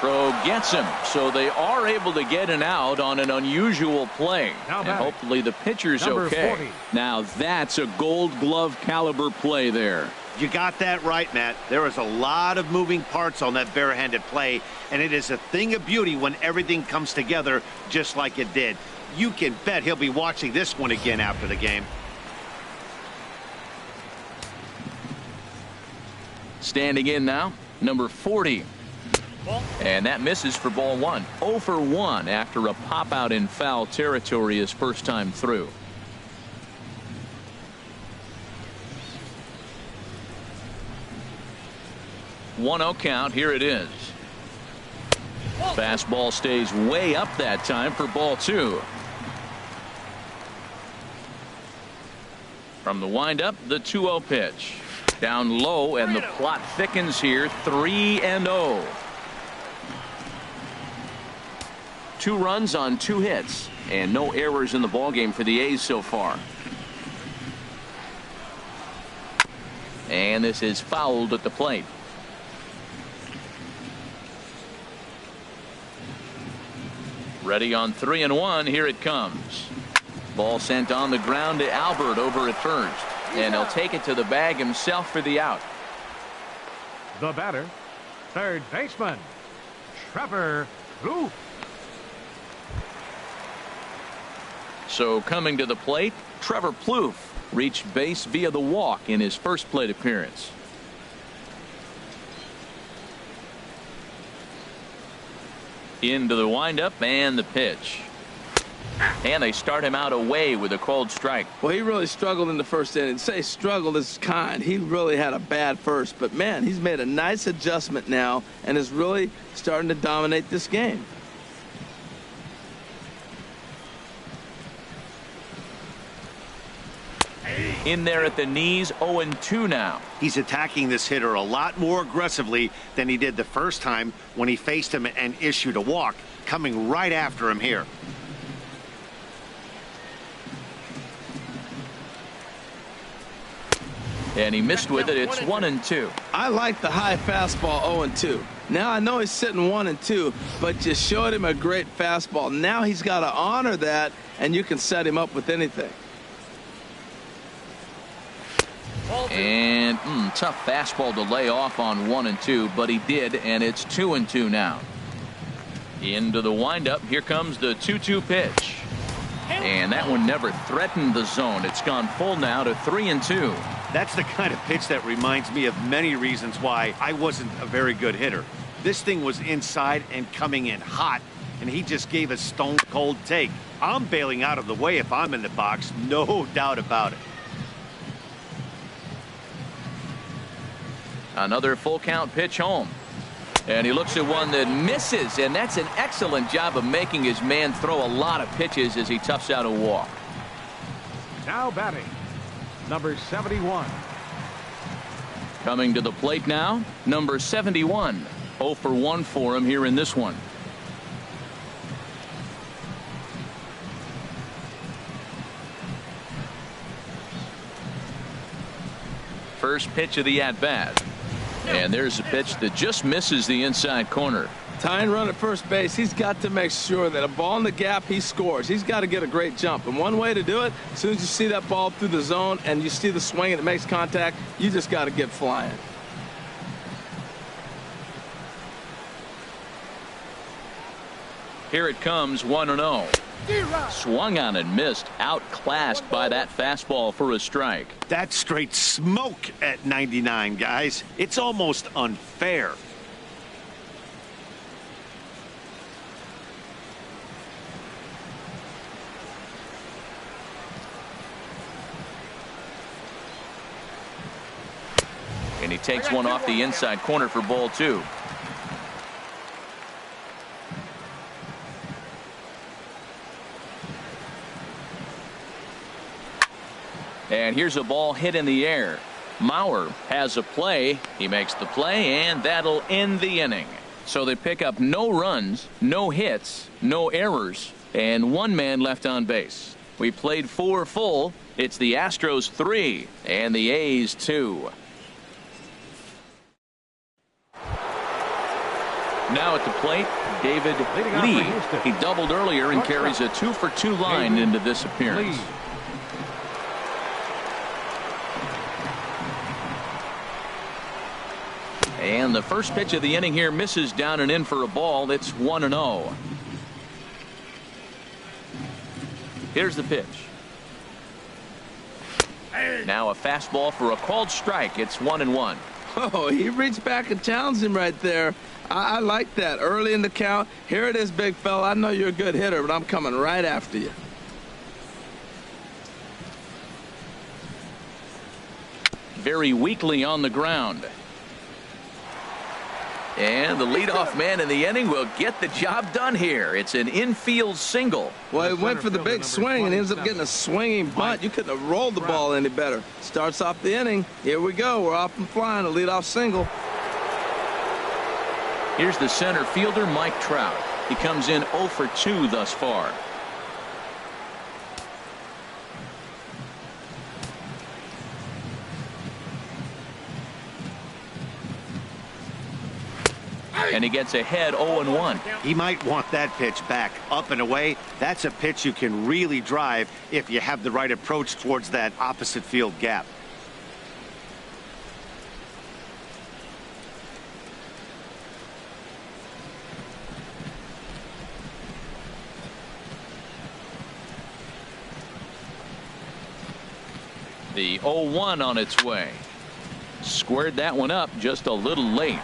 Throw gets him, so they are able to get an out on an unusual play. And hopefully the pitcher's okay. 40. Now that's a Gold Glove caliber play there. You got that right, Matt. There is a lot of moving parts on that barehanded play, and it is a thing of beauty when everything comes together just like it did. You can bet he'll be watching this one again after the game. Standing in now, number 40. And that misses for ball 1. 0 for 1 after a pop out in foul territory his first time through. One 0 count. Here it is. Fastball stays way up that time for ball 2. From the windup, the 2-0 pitch. Down low, and the plot thickens here. 3-0. 2 runs on 2 hits, and no errors in the ballgame for the A's so far. And this is fouled at the plate. Ready on 3-1. Here it comes. Ball sent on the ground to Albert over at first. And he'll take it to the bag himself for the out. The batter, third baseman, Trevor Plouffe. So coming to the plate, Trevor Plouffe reached base via the walk in his first plate appearance. Into the windup and the pitch. And they start him out away with a cold strike. Well, he really struggled in the first inning. Say struggled is kind. He really had a bad first. But, man, he's made a nice adjustment now and is really starting to dominate this game. In there at the knees, 0-2 now. He's attacking this hitter a lot more aggressively than he did the first time when he faced him and issued a walk, coming right after him here. And he missed with it. It's 1-2. I like the high fastball 0-2. Now I know he's sitting 1-2, but just showed him a great fastball. Now he's got to honor that, and you can set him up with anything. And tough fastball to lay off on 1-2, but he did, and it's 2-2 now. Into the windup. Here comes the 2-2 pitch. And that one never threatened the zone. It's gone full now to 3-2. That's the kind of pitch that reminds me of many reasons why I wasn't a very good hitter. This thing was inside and coming in hot, and he just gave a stone cold take. I'm bailing out of the way if I'm in the box, no doubt about it. Another full count pitch home. And he looks at one that misses, and that's an excellent job of making his man throw a lot of pitches as he toughs out a walk. Now batting, number 71. Coming to the plate now, number 71. 0 for 1 for him here in this one. First pitch of the at-bat. And there's a pitch that just misses the inside corner. Tying run at first base, he's got to make sure that a ball in the gap, he scores. He's got to get a great jump. And one way to do it, as soon as you see that ball through the zone and you see the swing and it makes contact, you just got to get flying. Here it comes, 1-0. Swung on and missed, outclassed by that fastball for a strike. That's straight smoke at 99, guys. It's almost unfair. And he takes one off the inside corner for ball 2. And here's a ball hit in the air. Mauer has a play. He makes the play, and that'll end the inning. So they pick up no runs, no hits, no errors, and 1 man left on base. We played 4 full. It's the Astros 3 and the A's 2. Now at the plate, David Lee. He doubled earlier and carries a 2-for-2 line into this appearance. And the first pitch of the inning here misses down and in for a ball. It's 1-0. Here's the pitch. Now a fastball for a called strike. It's 1-1. Oh, he reached back and challenged him right there. I like that. Early in the count. Here it is, big fella. I know you're a good hitter, but I'm coming right after you. Very weakly on the ground. And the leadoff man in the inning will get the job done here. It's an infield single. Well, he went for the big swing and ends up getting a swinging bunt. You couldn't have rolled the ball any better. Starts off the inning. Here we go. We're off and flying. A leadoff single. Here's the center fielder, Mike Trout. He comes in 0 for 2 thus far. And he gets ahead 0-1. He might want that pitch back, up and away. That's a pitch you can really drive if you have the right approach towards that opposite field gap. The 0-1 on its way. Squared that one up just a little late.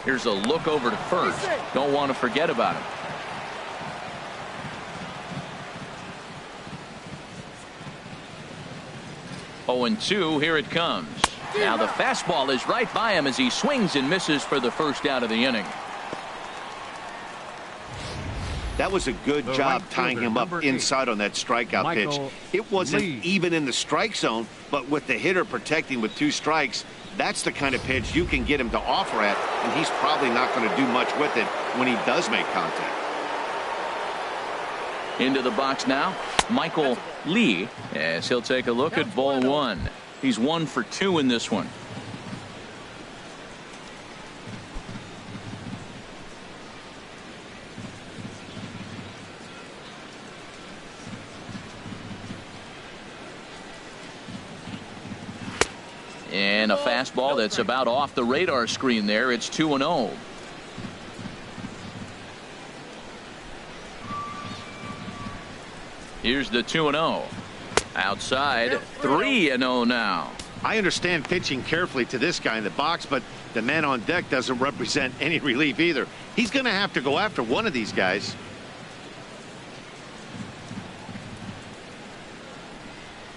Here's a look over to first. Don't want to forget about him. Oh, 0-2. Here it comes. Now the fastball is right by him as he swings and misses for the first out of the inning. That was a good job tying him up inside on that strikeout pitch. It wasn't even in the strike zone, but with the hitter protecting with 2 strikes, that's the kind of pitch you can get him to offer at, and he's probably not going to do much with it when he does make contact. Into the box now, Michael Lee, as he'll take a look at ball 1. He's 1 for 2 in this one. And a fastball that's about off the radar screen there. It's 2-0. Here's the 2-0. Outside, 3-0 now. I understand pitching carefully to this guy in the box, but the man on deck doesn't represent any relief either. He's going to have to go after one of these guys.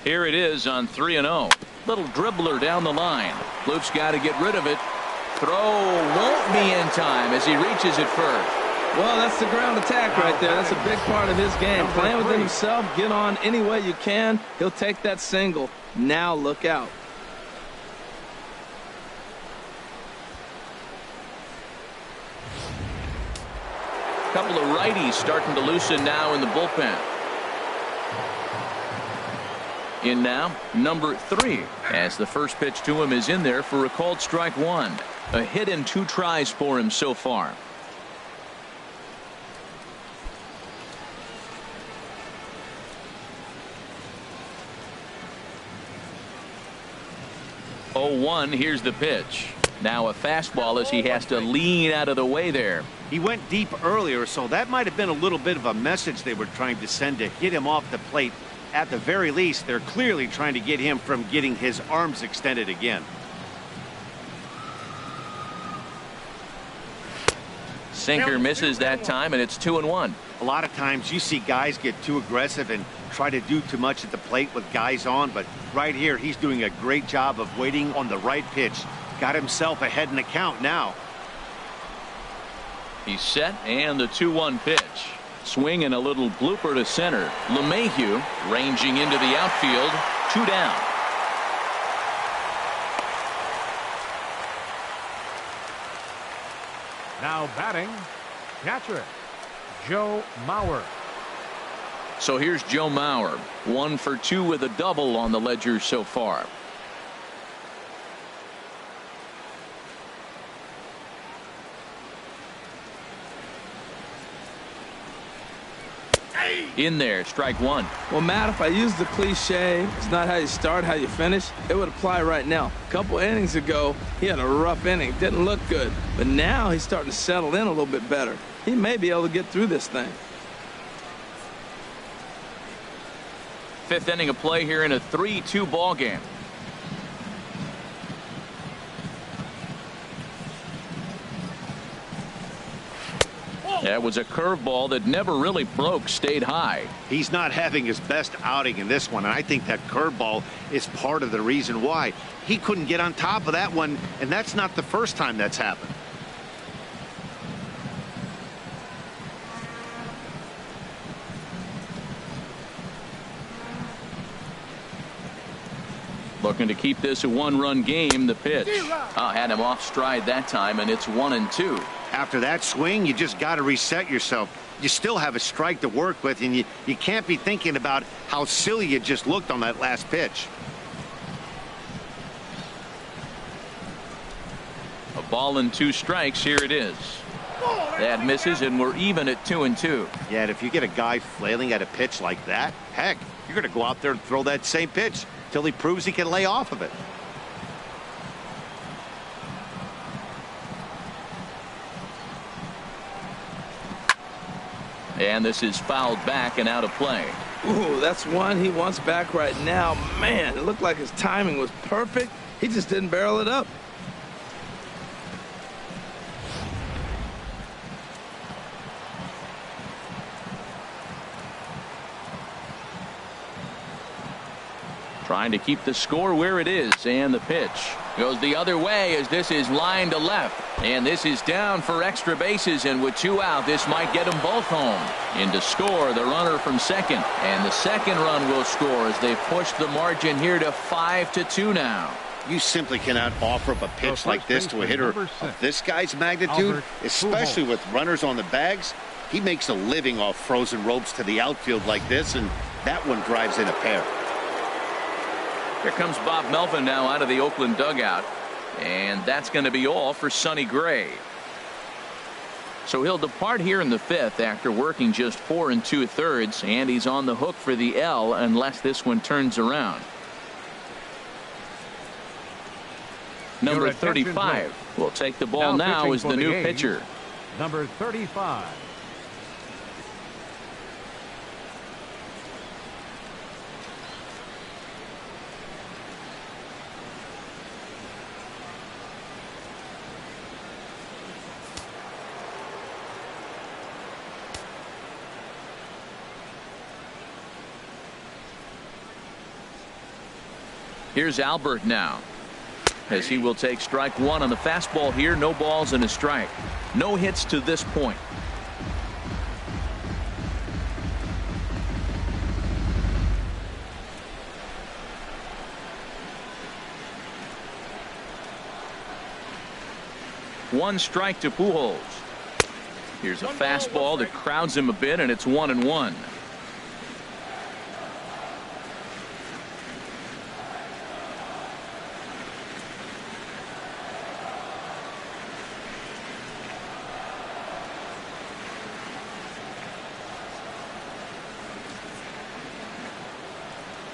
Here it is on 3-0. Little dribbler down the line. Loop's got to get rid of it. Throw won't be in time as he reaches it first. Well, that's the ground attack right there. That's a big part of his game. Playing within himself, get on any way you can. He'll take that single. Now look out. Couple of righties starting to loosen now in the bullpen. In now, number 3, as the first pitch to him is in there for a called strike 1. A hit in 2 tries for him so far. Oh, 1. Here's the pitch. Now a fastball as he has to lean out of the way there. He went deep earlier, so that might have been a little bit of a message they were trying to send to hit him off the plate. At the very least, they're clearly trying to get him from getting his arms extended again. Sinker misses that time, and it's 2-1. A lot of times you see guys get too aggressive and try to do too much at the plate with guys on, but right here he's doing a great job of waiting on the right pitch. Got himself ahead in the count now. He's set, and the 2-1 pitch. Swing and a little blooper to center. LeMahieu ranging into the outfield. 2 down. Now batting, catcher, Joe Mauer. So here's Joe Mauer. 1 for 2 with a double on the ledger so far. In there, strike 1. Well, Matt, if I use the cliche, it's not how you start, how you finish, it would apply right now. A couple innings ago, he had a rough inning. Didn't look good. But now he's starting to settle in a little bit better. He may be able to get through this thing. 5th inning of play here in a 3-2 ball game. That was a curveball that never really broke, stayed high. He's not having his best outing in this one, and I think that curveball is part of the reason why. He couldn't get on top of that one, and that's not the first time that's happened. Looking to keep this a 1-run game. The pitch. Had him off stride that time, and it's 1-2. After that swing, you just got to reset yourself. You still have a strike to work with, and you can't be thinking about how silly you just looked on that last pitch. A ball and 2 strikes. Here it is. That misses, and we're even at 2-2. Yeah, and if you get a guy flailing at a pitch like that, heck, you're going to go out there and throw that same pitch till he proves he can lay off of it. And this is fouled back and out of play. Ooh, that's one he wants back right now. Man, it looked like his timing was perfect. He just didn't barrel it up. Trying to keep the score where it is, and the pitch goes the other way as this is lined to left, and this is down for extra bases, and with 2 out, this might get them both home. In to score the runner from second, and the second run will score as they push the margin here to 5-2 now. You simply cannot offer up a pitch like this to a hitter of this guy's magnitude, especially with runners on the bags. He makes a living off frozen ropes to the outfield like this, and that one drives in a pair. Here comes Bob Melvin now out of the Oakland dugout, and that's going to be all for Sonny Gray. So he'll depart here in the 5th after working just 4 2/3, and he's on the hook for the L unless this one turns around. Number 35 will take the ball now as the new pitcher. Number 35. Here's Albert now, as he will take strike 1 on the fastball here. No balls and a strike. No hits to this point. One strike to Pujols. Here's a fastball that crowds him a bit, and it's 1-1.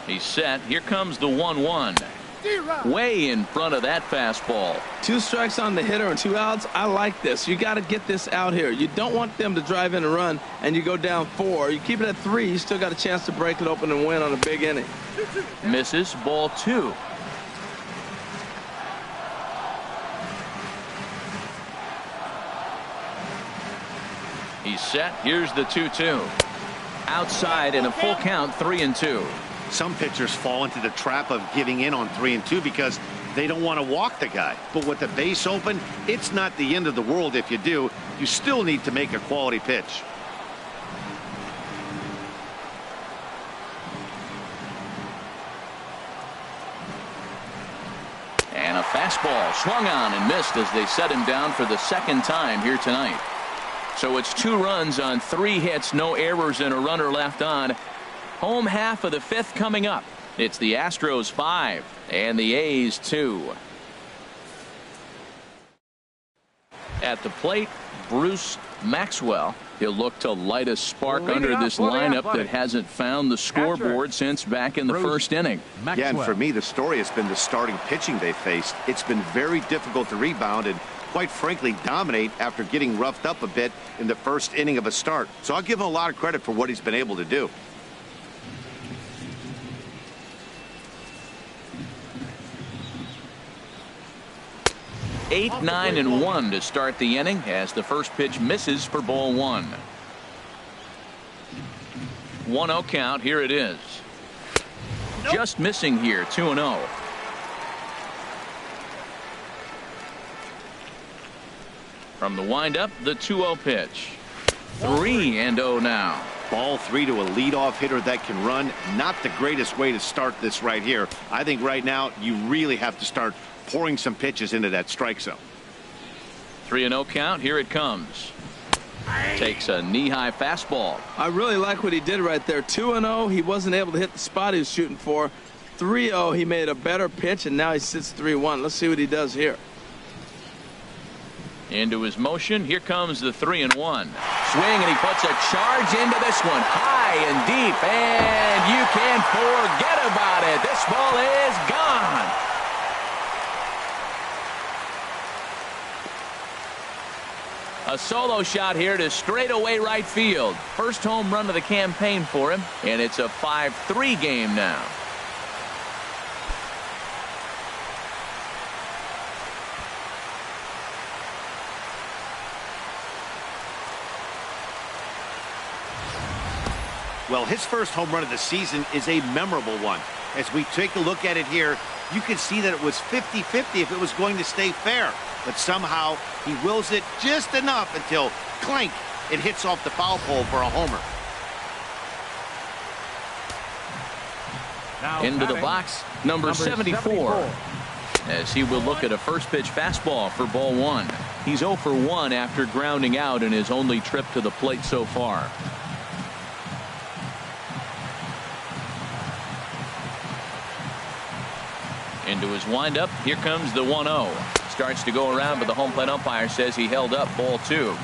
He's set. Here comes the 1-1. Way in front of that fastball. 2 strikes on the hitter and 2 outs. I like this. You got to get this out here. You don't want them to drive in a run and you go down 4. You keep it at 3. You still got a chance to break it open and win on a big inning. Misses. Ball 2. He's set. Here's the 2-2. Outside in a full count, 3-2. Some pitchers fall into the trap of giving in on 3-2 because they don't want to walk the guy. But with the base open, it's not the end of the world if you do. You still need to make a quality pitch. And a fastball swung on and missed as they set him down for the 2nd time here tonight. So it's 2 runs on 3 hits, no errors, and a runner left on. Home half of the 5th coming up. It's the Astros 5 and the A's 2. At the plate, Bruce Maxwell. He'll look to light a spark under this lineup that hasn't found the scoreboard since back in the 1st inning. Yeah, and for me, the story has been the starting pitching they faced. It's been very difficult to rebound and, quite frankly, dominate after getting roughed up a bit in the 1st inning of a start. So I'll give him a lot of credit for what he's been able to do. Eight, 9, and 1 to start the inning as the first pitch misses for ball 1. 1-0 count. Here it is. Just missing here. 2-0. From the windup, the 2-0 pitch. 3-0 now. Ball 3 to a leadoff hitter that can run. Not the greatest way to start this right here. I think right now you really have to start pouring some pitches into that strike zone. 3-0 count. Here it comes. Takes a knee-high fastball. I really like what he did right there. 2-0. He wasn't able to hit the spot he was shooting for. 3-0. He made a better pitch, and now he sits 3-1. Let's see what he does here. Into his motion. Here comes the 3-1. Swing, and he puts a charge into this one. High and deep, and you can't forget about it. This ball is gone. A solo shot here to straightaway right field. First home run of the campaign for him, and it's a 5-3 game now. Well, his first home run of the season is a memorable one. As we take a look at it here, you can see that it was 50-50 if it was going to stay fair. But somehow he wills it just enough until, clank, it hits off the foul pole for a homer. Now Into the box, number 74. As he will look at a first pitch fastball for ball 1. He's 0 for 1 after grounding out in his only trip to the plate so far. Into his windup. Here comes the 1-0. Starts to go around, but the home plate umpire says he held up. Ball 2.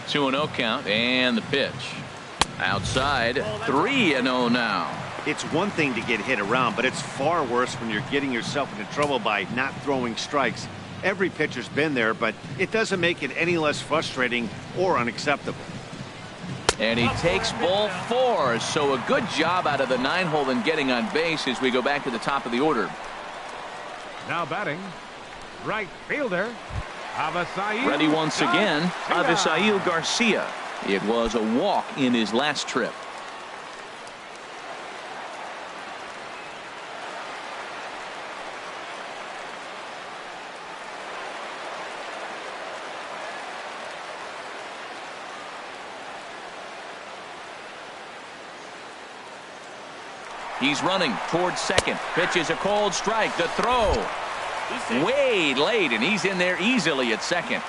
Two and 0 count, and the pitch. Outside. 3-0 now. It's one thing to get hit around, but it's far worse when you're getting yourself into trouble by not throwing strikes. Every pitcher's been there, but it doesn't make it any less frustrating or unacceptable. And he takes ball 4. So a good job out of the 9-hole in getting on base as we go back to the top of the order. Now batting, right fielder, Avisail. Ready once again, Avisail Garcia. It was a walk in his last trip. He's running towards second. Pitch is a cold strike. The throw. Way late, and he's in there easily at second.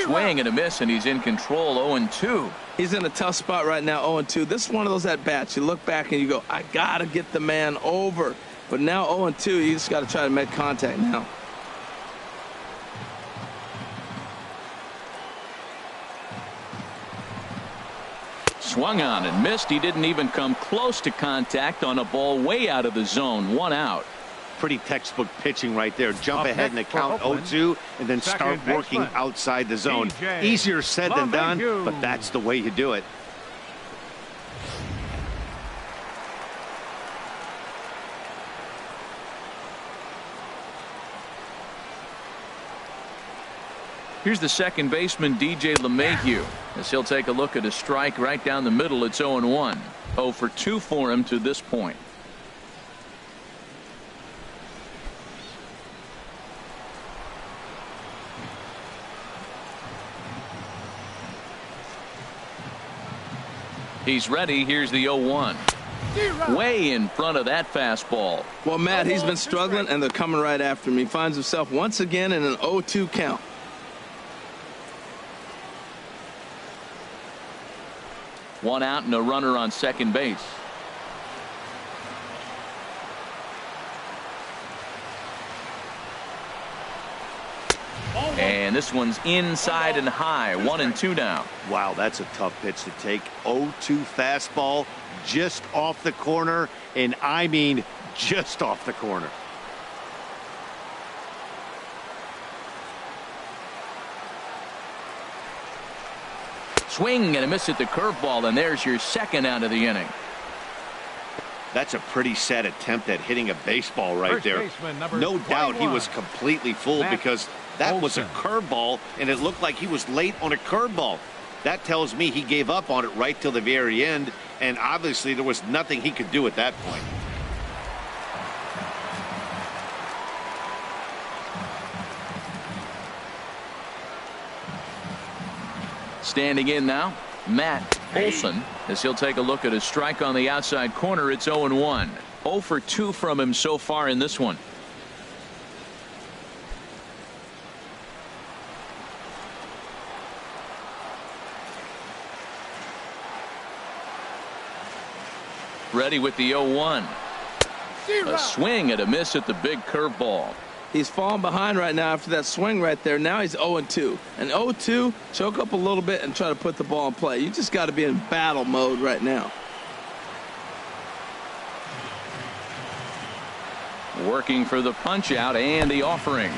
Swing and a miss, and he's in control. 0-2. He's in a tough spot right now. 0-2. This is one of those at bats. You look back and you go, I gotta get the man over. But now 0-2. You just got to try to make contact now. Swung on and missed. He didn't even come close to contact on a ball way out of the zone. 1 out. Pretty textbook pitching right there. Jump ahead in the count 0-2 and then start working outside the zone. Easier said than done, but that's the way you do it. Here's the second baseman, DJ LeMahieu, as he'll take a look at a strike right down the middle. It's 0-1. 0 for 2 for him to this point. He's ready. Here's the 0-1. Way in front of that fastball. Well, Matt, he's been struggling, and they're coming right after him. He finds himself once again in an 0-2 count. One out and a runner on second base. And this one's inside and high. 1-2 now. Wow, that's a tough pitch to take. 0-2 fastball just off the corner, and I mean just off the corner. Swing and a miss at the curveball, and there's your second out of the inning. That's a pretty sad attempt at hitting a baseball right there. No doubt he was completely fooled because that was a curveball, and it looked like he was late on a curveball. That tells me he gave up on it right till the very end, and obviously there was nothing he could do at that point. Standing in now, Matt Olson, as he'll take a look at a strike on the outside corner. It's 0-1. 0 for 2 from him so far in this one. Ready with the 0-1. A swing and a miss at the big curveball. He's falling behind right now after that swing right there. Now he's 0-2. And 0-2, choke up a little bit and try to put the ball in play. You just got to be in battle mode right now. Working for the punch out and the offering.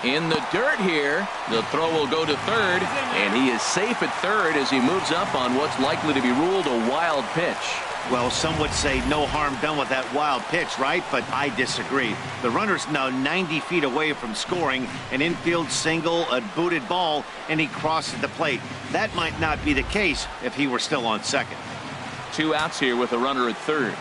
In the dirt here. The throw will go to third, and he is safe at third as he moves up on what's likely to be ruled a wild pitch. Well, some would say no harm done with that wild pitch, right? But I disagree. The runner's now 90 feet away from scoring, an infield single, a booted ball, and he crosses the plate. That might not be the case if he were still on second. 2 outs here with a runner at third.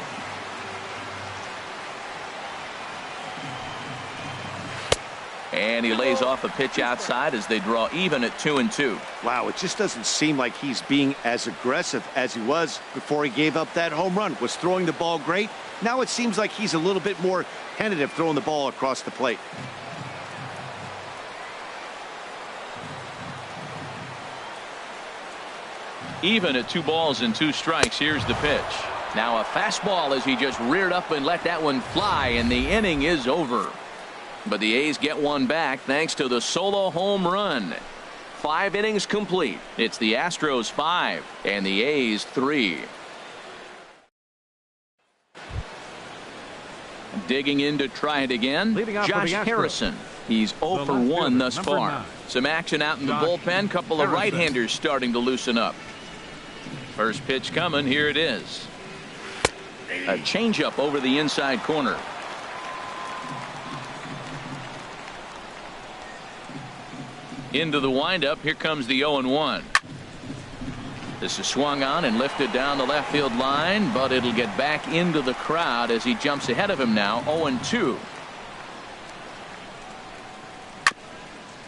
And he lays off a pitch outside as they draw even at 2-2. Wow, it just doesn't seem like he's being as aggressive as he was before he gave up that home run. Was throwing the ball great. Now it seems like he's a little bit more tentative throwing the ball across the plate. Even at 2 balls and 2 strikes. Here's the pitch. Now a fastball as he just reared up and let that one fly, and the inning is over. But the A's get one back thanks to the solo home run. 5 innings complete. It's the Astros 5 and the A's 3. Digging in to try it again, Josh Harrison. He's 0 for 1 thus far. Some action out in the bullpen. Couple of right-handers starting to loosen up. First pitch coming. Here it is. A changeup over the inside corner. Into the windup. Here comes the 0-1. This is swung on and lifted down the left field line, but it'll get back into the crowd as he jumps ahead of him now. 0-2.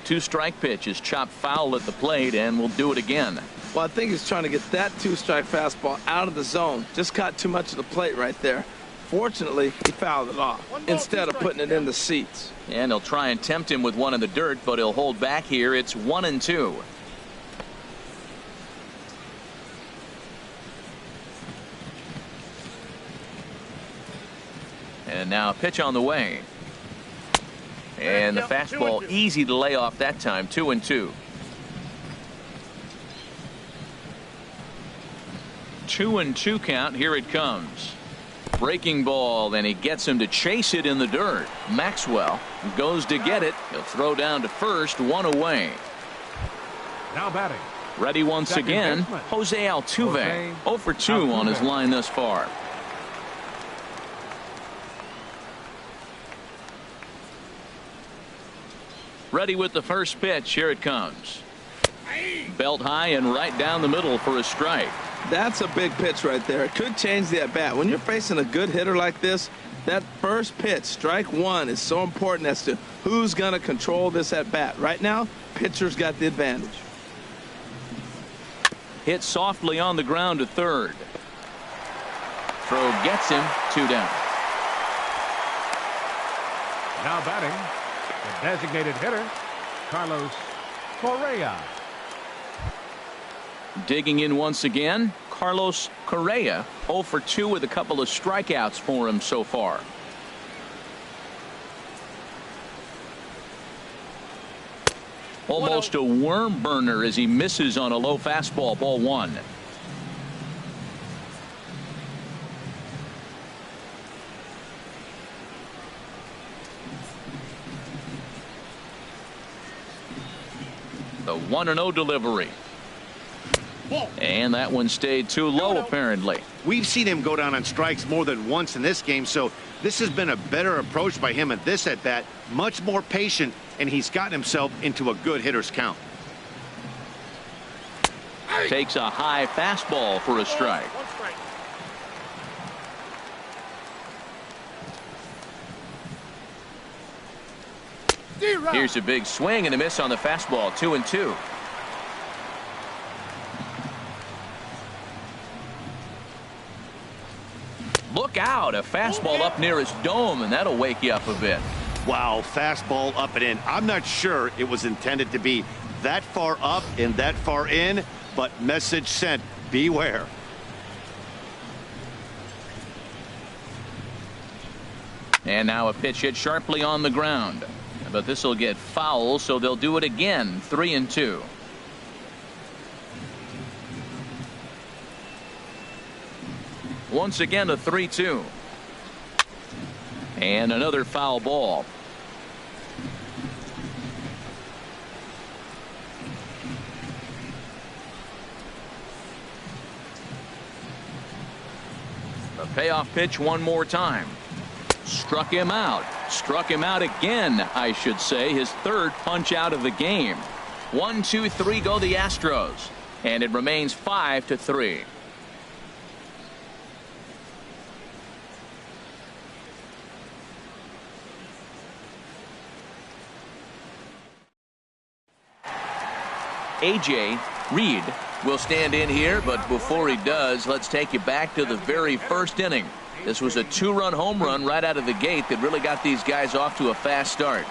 2-strike pitch is chopped foul at the plate, and will do it again. Well, I think he's trying to get that 2-strike fastball out of the zone. Just caught too much of the plate right there. Fortunately, he fouled it off instead of putting it in the seats. And he'll try and tempt him with one in the dirt, but he'll hold back here. It's 1-2. And now a pitch on the way. And the fastball easy to lay off that time. 2-2. 2-2 count. Here it comes. Breaking ball, and he gets him to chase it in the dirt. Maxwell goes to get it. He'll throw down to first. 1 away. Now batting. Ready once Second again. baseman. Jose Altuve. 0 for 2 on his line thus far. Ready with the first pitch. Here it comes. Belt high and right down the middle for a strike. That's a big pitch right there. It could change the at-bat. When you're facing a good hitter like this, that first pitch, strike one, is so important as to who's going to control this at-bat. Right now, pitcher's got the advantage. Hit softly on the ground to third. Throw gets him. 2 down. Now batting, the designated hitter, Carlos Correa. Digging in once again, Carlos Correa. 0 for 2 with a couple of strikeouts for him so far. Almost a worm burner as he misses on a low fastball. Ball 1. The 1-0 delivery. And that one stayed too low, apparently. We've seen him go down on strikes more than once in this game, so this has been a better approach by him at this at-bat. Much more patient, and he's gotten himself into a good hitter's count. Takes a high fastball for a strike. Here's a big swing and a miss on the fastball. 2-2. Look out, a fastball up near his dome, and that'll wake you up a bit. Wow, fastball up and in. I'm not sure it was intended to be that far up and that far in, but message sent. Beware. And now a pitch hit sharply on the ground. But this will get foul, so they'll do it again. 3-2. Once again, a 3-2. And another foul ball. The payoff pitch one more time. Struck him out. Struck him out again, I should say. His third punch out of the game. 1, 2, 3 go the Astros. And it remains 5-3. A.J. Reed will stand in here, but before he does, let's take you back to the very first inning. This was a 2-run home run right out of the gate that really got these guys off to a fast start.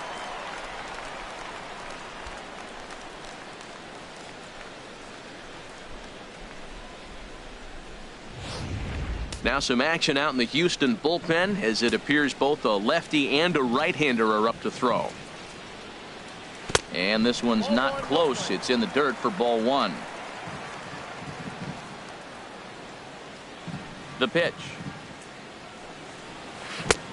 Now some action out in the Houston bullpen, as it appears both a lefty and a right-hander are up to throw. And this one's not close. It's in the dirt for ball 1. The pitch.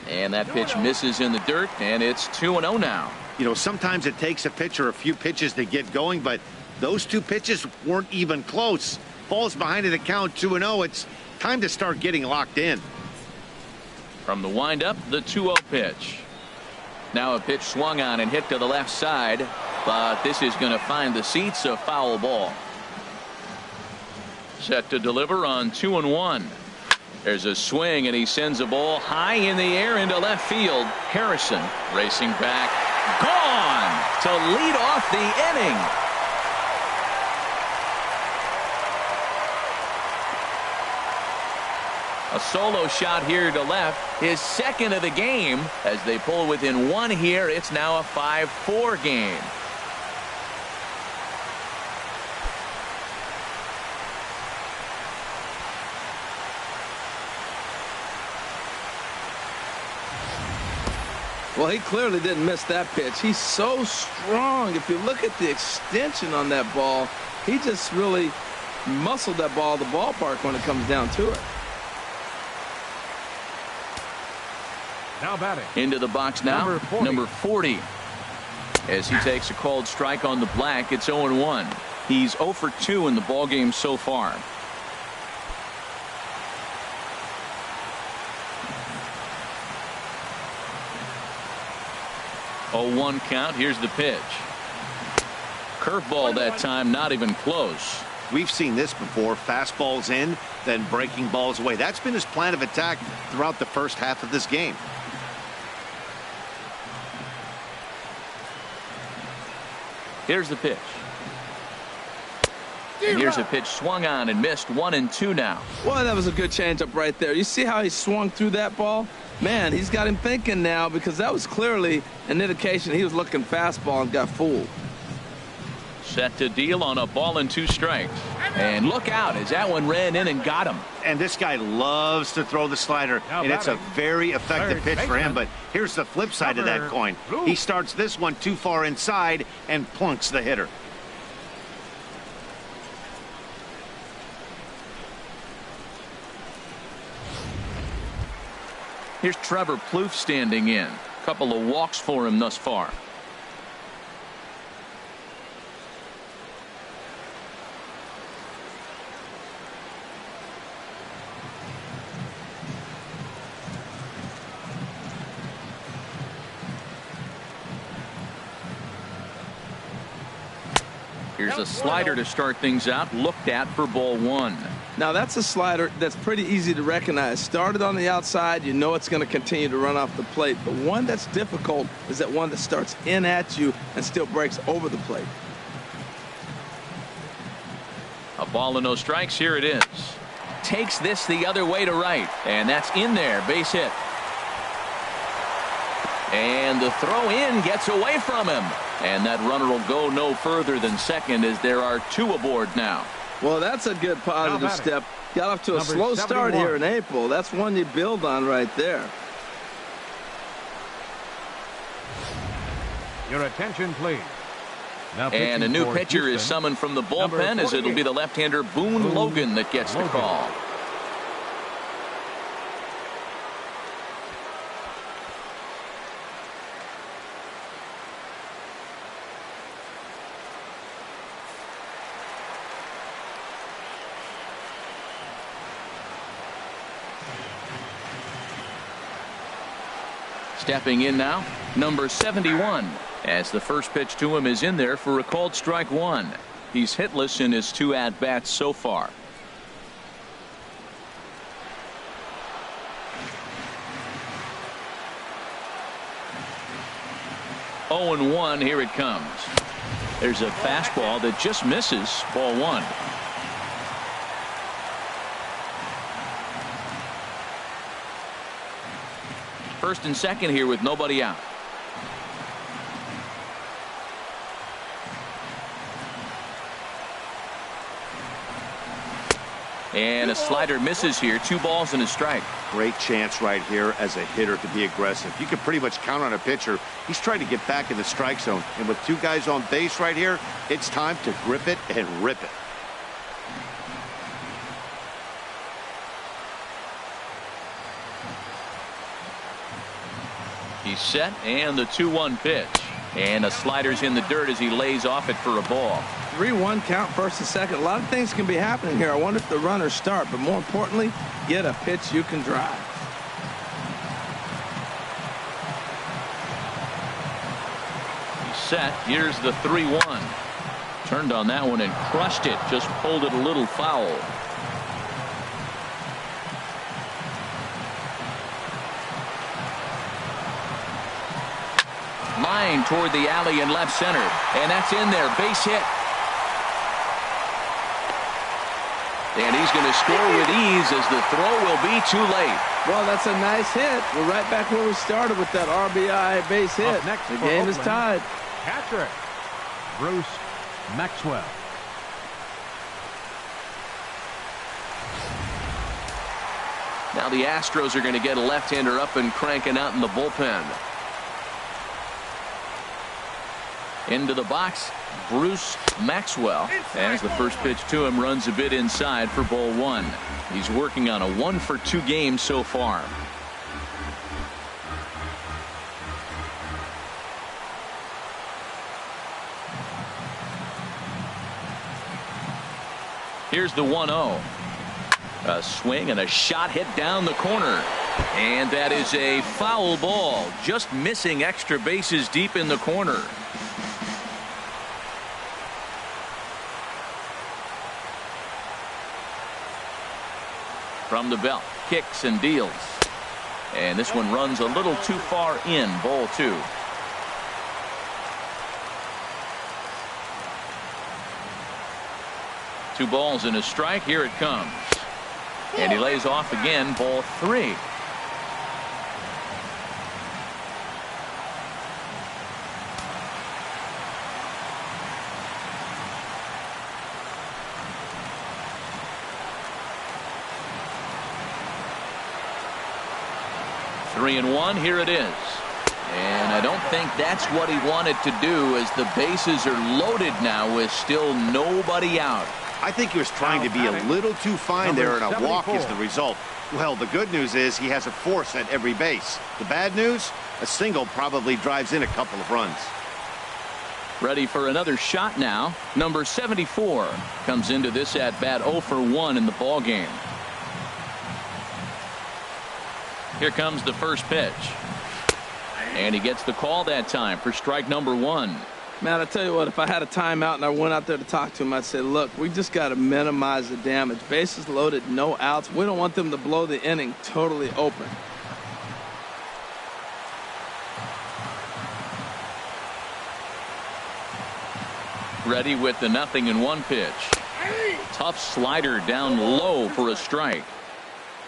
And that pitch misses in the dirt, and it's 2-0 now. You know, sometimes it takes a pitcher a few pitches to get going, but those 2 pitches weren't even close. Falls behind in the count, 2-0. It's time to start getting locked in. From the windup, the 2-0 pitch. Now a pitch swung on and hit to the left side, but this is going to find the seats. A foul ball. Set to deliver on 2-1. There's a swing, and he sends a ball high in the air into left field. Harrison racing back. Gone to lead off the inning. A solo shot here to left, his second of the game. As they pull within 1 here, it's now a 5-4 game. Well, he clearly didn't miss that pitch. He's so strong. If you look at the extension on that ball, he just really muscled that ball to the ballpark when it comes down to it. Now batting. Into the box now, number 40. As he takes a called strike on the black, it's 0-1. He's 0 for 2 in the ballgame so far. Oh, 1 count. Here's the pitch. Curveball that time, not even close. We've seen this before. Fastballs in, then breaking balls away. That's been his plan of attack throughout the first half of this game. Here's the pitch. And here's a pitch swung on and missed. 1-2 now. Well, that was a good changeup right there. You see how he swung through that ball? Man, he's got him thinking now, because that was clearly an indication he was looking fastball and got fooled. Set to deal on a ball and 2 strikes. And look out as that one ran in and got him. And this guy loves to throw the slider, and it's a very effective pitch for him. But here's the flip side of that coin. He starts this one too far inside and plunks the hitter. Here's Trevor Plouffe standing in. Couple of walks for him thus far. Here's a slider to start things out, looked at for ball 1. Now, that's a slider that's pretty easy to recognize. Started on the outside, you know it's going to continue to run off the plate. But one that's difficult is that one that starts in at you and still breaks over the plate. A ball and no strikes. Here it is. Takes this the other way to right, and that's in there. Base hit. And the throw in gets away from him. And that runner will go no further than second, as there are 2 aboard now. Well, that's a good positive step. Got off to a slow start here in April. That's one you build on right there. Your attention, please. Now and a new pitcher Houston, is summoned from the bullpen, as it'll be the left-hander Boone Logan that gets the call. Stepping in now, number 71, as the first pitch to him is in there for a called strike 1. He's hitless in his 2 at-bats so far. Oh, and 1, here it comes. There's a fastball that just misses, ball 1. First and second here with nobody out. And a slider misses here. 2 balls and a strike. Great chance right here as a hitter to be aggressive. You can pretty much count on a pitcher. He's trying to get back in the strike zone. And with 2 guys on base right here, it's time to grip it and rip it. He's set, and the 2-1 pitch. And a slider's in the dirt as he lays off it for a ball. 3-1 count, first and second. A lot of things can be happening here. I wonder if the runners start, but more importantly, get a pitch you can drive. He's set. Here's the 3-1. Turned on that one and crushed it. Just pulled it a little foul. Line toward the alley in left center, and that's in there. Base hit. And he's going to score with ease, as the throw will be too late. Well, that's a nice hit. We're right back where we started with that RBI base hit. The game is tied. Catcher Bruce Maxwell. Now the Astros are going to get a left-hander up and cranking out in the bullpen. Into the box, Bruce Maxwell, as the first pitch to him runs a bit inside for ball one. He's working on a 1-for-2 game so far. Here's the 1-0. A swing and a shot hit down the corner. And that is a foul ball, just missing extra bases deep in the corner. From the belt, kicks and deals. And this one runs a little too far in, ball two. Two balls and a strike. Here it comes. And he lays off again, ball three. Three and one. Here it is. And I don't think that's what he wanted to do, as the bases are loaded now with still nobody out. I think he was trying to be a little too fine there, and a walk is the result. Well, the good news is he has a force at every base. The bad news, a single probably drives in a couple of runs. Ready for another shot now. Number 74 comes into this at bat 0 for 1 in the ball game. Here comes the first pitch. And he gets the call that time for strike number one. Man, I tell you what, if I had a timeout and I went out there to talk to him, I'd say, look, we just got to minimize the damage. Bases loaded, no outs. We don't want them to blow the inning totally open. Ready with the 0-1 pitch. Tough slider down low for a strike.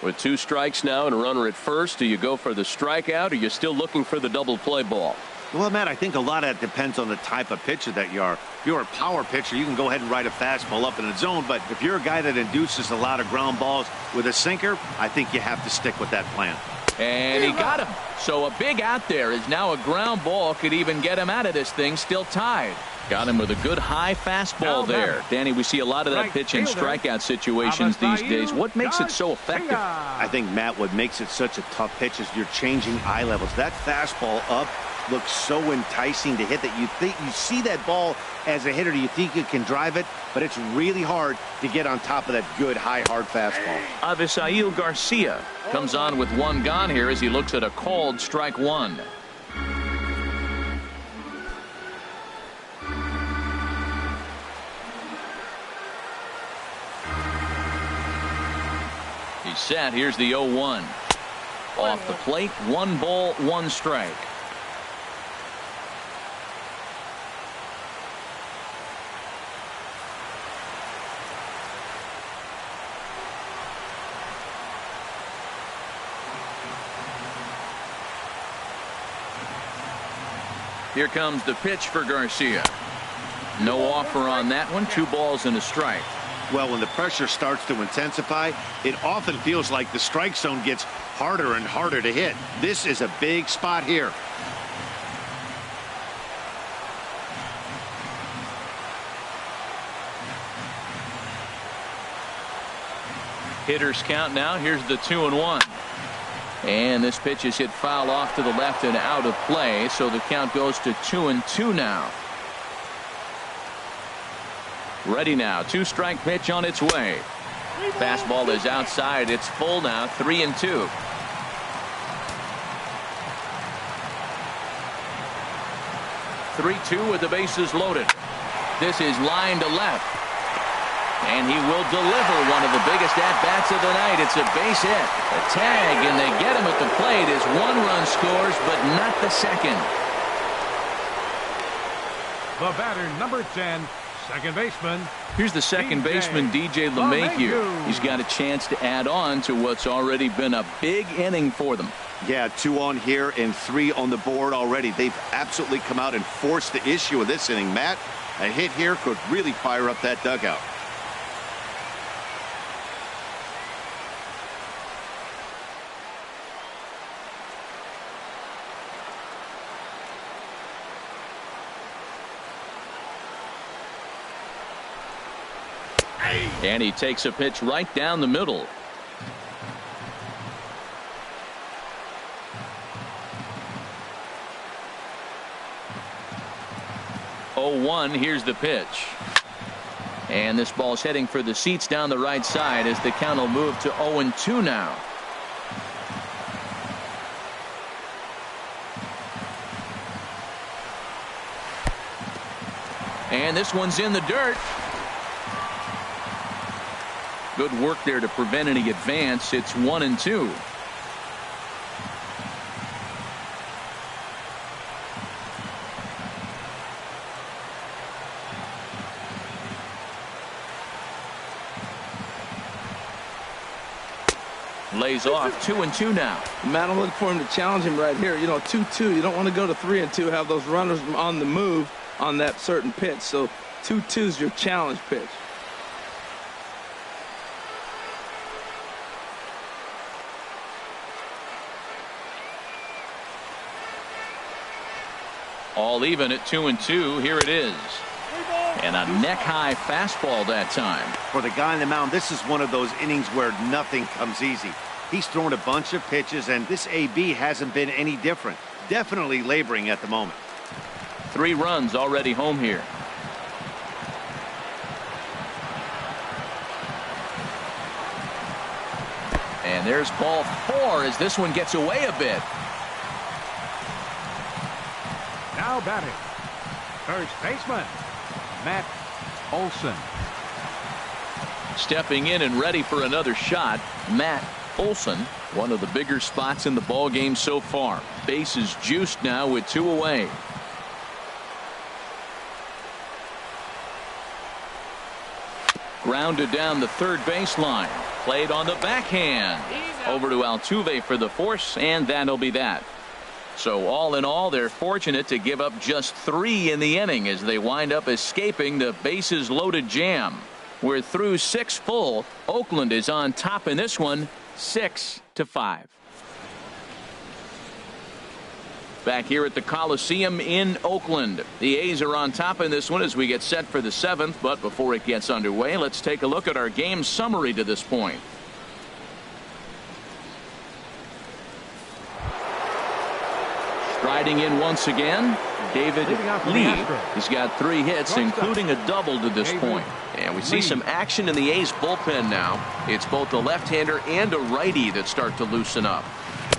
With two strikes now and a runner at first, do you go for the strikeout, or are you still looking for the double play ball? Well, Matt, I think a lot of that depends on the type of pitcher that you are. If you're a power pitcher, you can go ahead and ride a fastball up in the zone. But if you're a guy that induces a lot of ground balls with a sinker, I think you have to stick with that plan. And he got him. So a big out there is now a ground ball. Could even get him out of this thing, still tied. Got him with a good high fastball there. Danny, we see a lot of that pitch in strikeout situations these days. What makes it so effective? I think, Matt, what makes it such a tough pitch is you're changing eye levels. That fastball up looks so enticing to hit that you see that ball as a hitter, you think you can drive it, but it's really hard to get on top of that good high hard fastball. Avisail Garcia comes on with one gone here as he looks at a called strike one. He's set. Here's the 0-1. Off the plate, 1 ball, 1 strike. Here comes the pitch for Garcia. No offer on that one. 2 balls and a strike. Well, when the pressure starts to intensify, it often feels like the strike zone gets harder and harder to hit. This is a big spot here. Hitters count now. Here's the 2-1. And this pitch is hit foul off to the left and out of play, so the count goes to 2-2 now. Ready now. 2-strike pitch on its way. Fastball is outside. It's full now. 3-2. Three-two with the bases loaded. This is line to left. And he will deliver one of the biggest at-bats of the night. It's a base hit. A tag, and they get him at the plate as 1 run scores, but not the second. The batter, number 10, second baseman. Here's the second baseman, DJ LeMahieu. He's got a chance to add on to what's already been a big inning for them. Yeah, 2 on here and 3 on the board already. They've absolutely come out and forced the issue of this inning. Matt, a hit here could really fire up that dugout. And he takes a pitch right down the middle. 0-1. Here's the pitch. And this ball's heading for the seats down the right side as the count will move to 0-2 now. And this one's in the dirt. Good work there to prevent any advance. It's 1-2. Lays off 2-2 now. Man, I'm looking for him to challenge him right here. You know, 2-2. You don't want to go to 3-2, have those runners on the move on that certain pitch. So 2-2 is your challenge pitch. All even at 2-2. Here it is. And a neck-high fastball that time. For the guy on the mound, this is one of those innings where nothing comes easy. He's thrown a bunch of pitches, and this AB hasn't been any different. Definitely laboring at the moment. 3 runs already home here. And there's ball 4 as this one gets away a bit. Now batting, first baseman, Matt Olson. Stepping in and ready for another shot, Matt Olson, one of the bigger spots in the ball game so far. Base is juiced now with 2 away. Grounded down the third baseline. Played on the backhand. Over to Altuve for the force, and that'll be that. So all in all, they're fortunate to give up just 3 in the inning as they wind up escaping the bases loaded jam. We're through 6 full. Oakland is on top in this one, 6-5. Back here at the Coliseum in Oakland. The A's are on top in this one as we get set for the 7th. But before it gets underway, let's take a look at our game summary to this point. Striding in once again, David Lee. He's got 3 hits, including a double to this point. And we see some action in the A's bullpen now. It's both a left-hander and a righty that start to loosen up.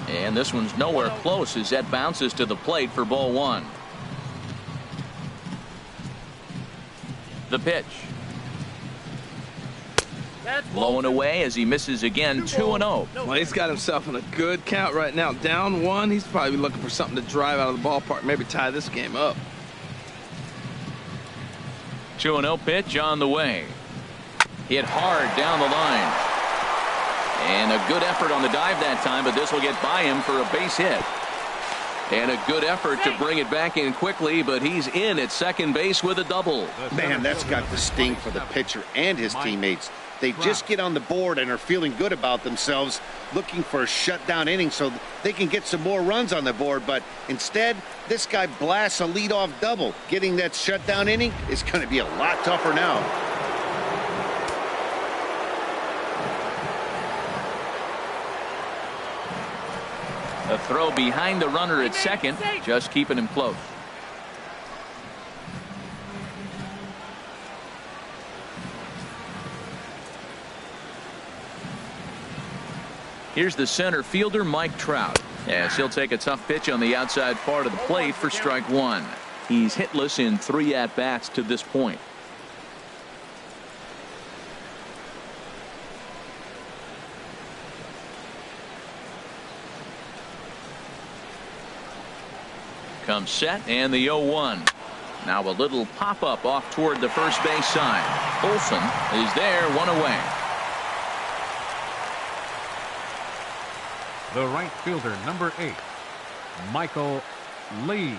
And this one's nowhere close as that bounces to the plate for ball 1. The pitch. Blowing away as he misses again, 2-0. Well, he's got himself in a good count right now. Down 1, he's probably looking for something to drive out of the ballpark, maybe tie this game up. 2-0 pitch on the way. Hit hard down the line. And a good effort on the dive that time, but this will get by him for a base hit. And a good effort to bring it back in quickly, but he's in at second base with a double. Man, that's got the sting for the pitcher and his teammates. They just get on the board and are feeling good about themselves, looking for a shutdown inning so they can get some more runs on the board. But instead, this guy blasts a leadoff double. Getting that shutdown inning is going to be a lot tougher now. A throw behind the runner at second, just keeping him close. Here's the center fielder, Mike Trout, as he'll take a tough pitch on the outside part of the plate for strike 1. He's hitless in 3 at-bats to this point. Comes set, and the 0-1. Now a little pop-up off toward the first base side. Olson is there, 1 away. The right fielder, number 8, Michael Lee.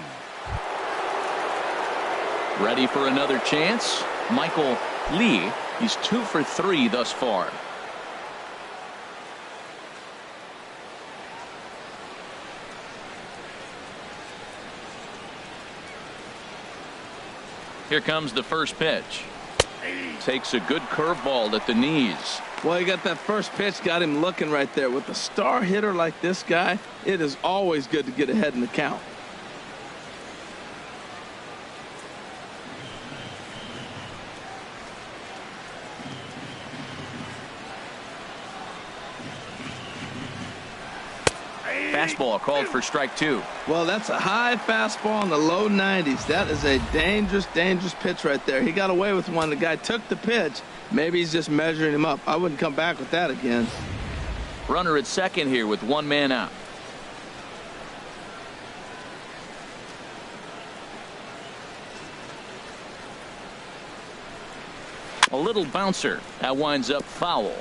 Ready for another chance? Michael Lee. He's 2 for 3 thus far. Here comes the first pitch. Takes a good curveball at the knees. Well, he got that first pitch, got him looking right there. With a star hitter like this guy, it is always good to get ahead in the count. Fastball called for strike 2. Well, that's a high fastball in the low 90s. That is a dangerous, dangerous pitch right there. He got away with one. The guy took the pitch. Maybe he's just measuring him up. I wouldn't come back with that again. Runner at second here with one man out. A little bouncer. That winds up foul.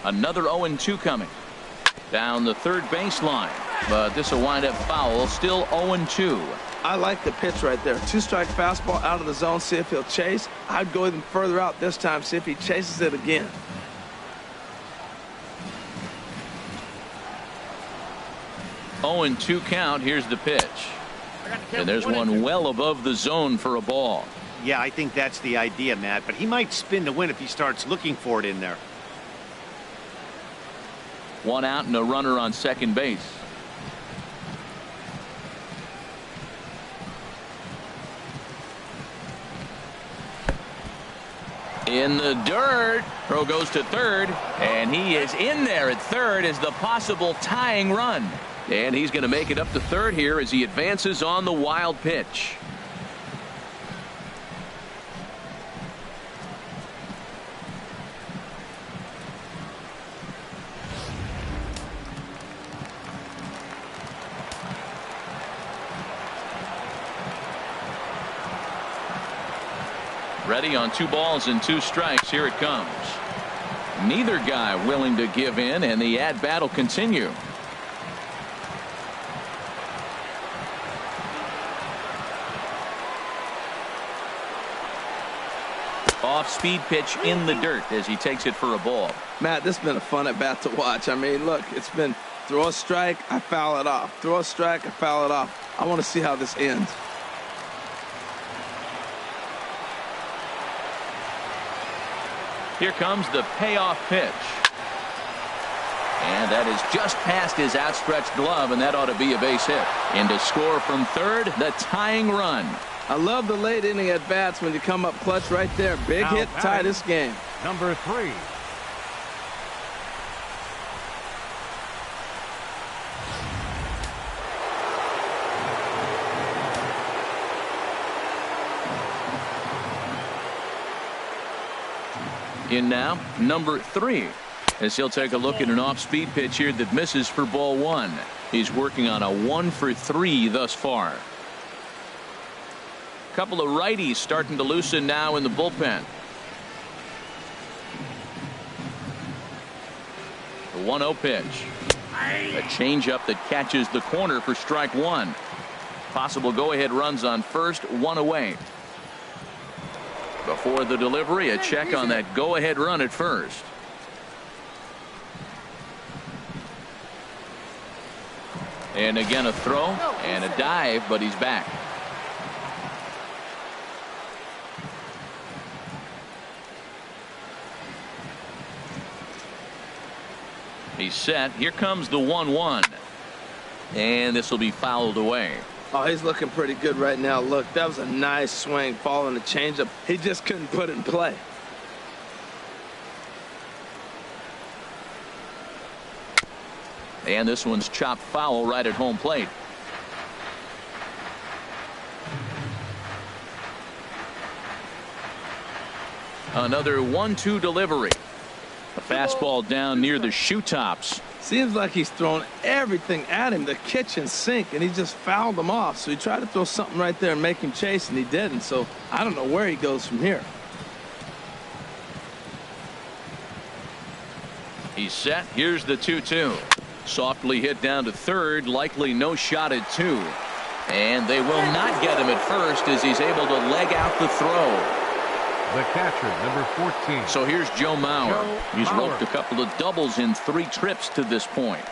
Another 0-2 coming. Down the third baseline. But this will wind up foul. Still 0-2. I like the pitch right there. 2-strike fastball out of the zone. See if he'll chase. I'd go even further out this time. See if he chases it again. Oh, 0-2 count. Here's the pitch. And there's one well above the zone for a ball. Yeah, I think that's the idea, Matt. But he might spin to win if he starts looking for it in there. One out and a runner on second base. In the dirt. Throw goes to third, and he is in there at third as the possible tying run. And he's going to make it up to third here as he advances on the wild pitch. Ready on 2 balls and 2 strikes. Here it comes. Neither guy willing to give in, and the at-bat will continue. Off-speed pitch in the dirt as he takes it for a ball. Matt, this has been a fun at-bat to watch. I mean, look, it's been throw a strike, I foul it off. Throw a strike, I foul it off. I want to see how this ends. Here comes the payoff pitch. And that is just past his outstretched glove, and that ought to be a base hit. And to score from third, the tying run. I love the late inning at bats when you come up clutch right there. Big Now hit, tie this game. Number 3. In now, number 3. As he'll take a look at an off-speed pitch here that misses for ball 1. He's working on a 1 for 3 thus far. Couple of righties starting to loosen now in the bullpen. The 1-0 pitch. A changeup that catches the corner for strike 1. Possible go-ahead runs on first, 1 away. Before the delivery, a check on that go-ahead run at first. And again a throw and a dive, but he's back. He's set. Here comes the 1-1. And this will be fouled away. Oh, he's looking pretty good right now. Look, that was a nice swing following the changeup. He just couldn't put it in play. And this one's chopped foul right at home plate. Another 1-2 delivery. A fastball down near the shoe tops. Seems like he's thrown everything at him, the kitchen sink, and he just fouled them off. So he tried to throw something right there and make him chase, and he didn't. So I don't know where he goes from here. He's set. Here's the 2-2. Softly hit down to third. Likely no shot at 2. And they will not get him at first as he's able to leg out the throw. The catcher, number 14. So here's Joe Mauer. He's Mauer. roped a couple of doubles in 3 trips to this point.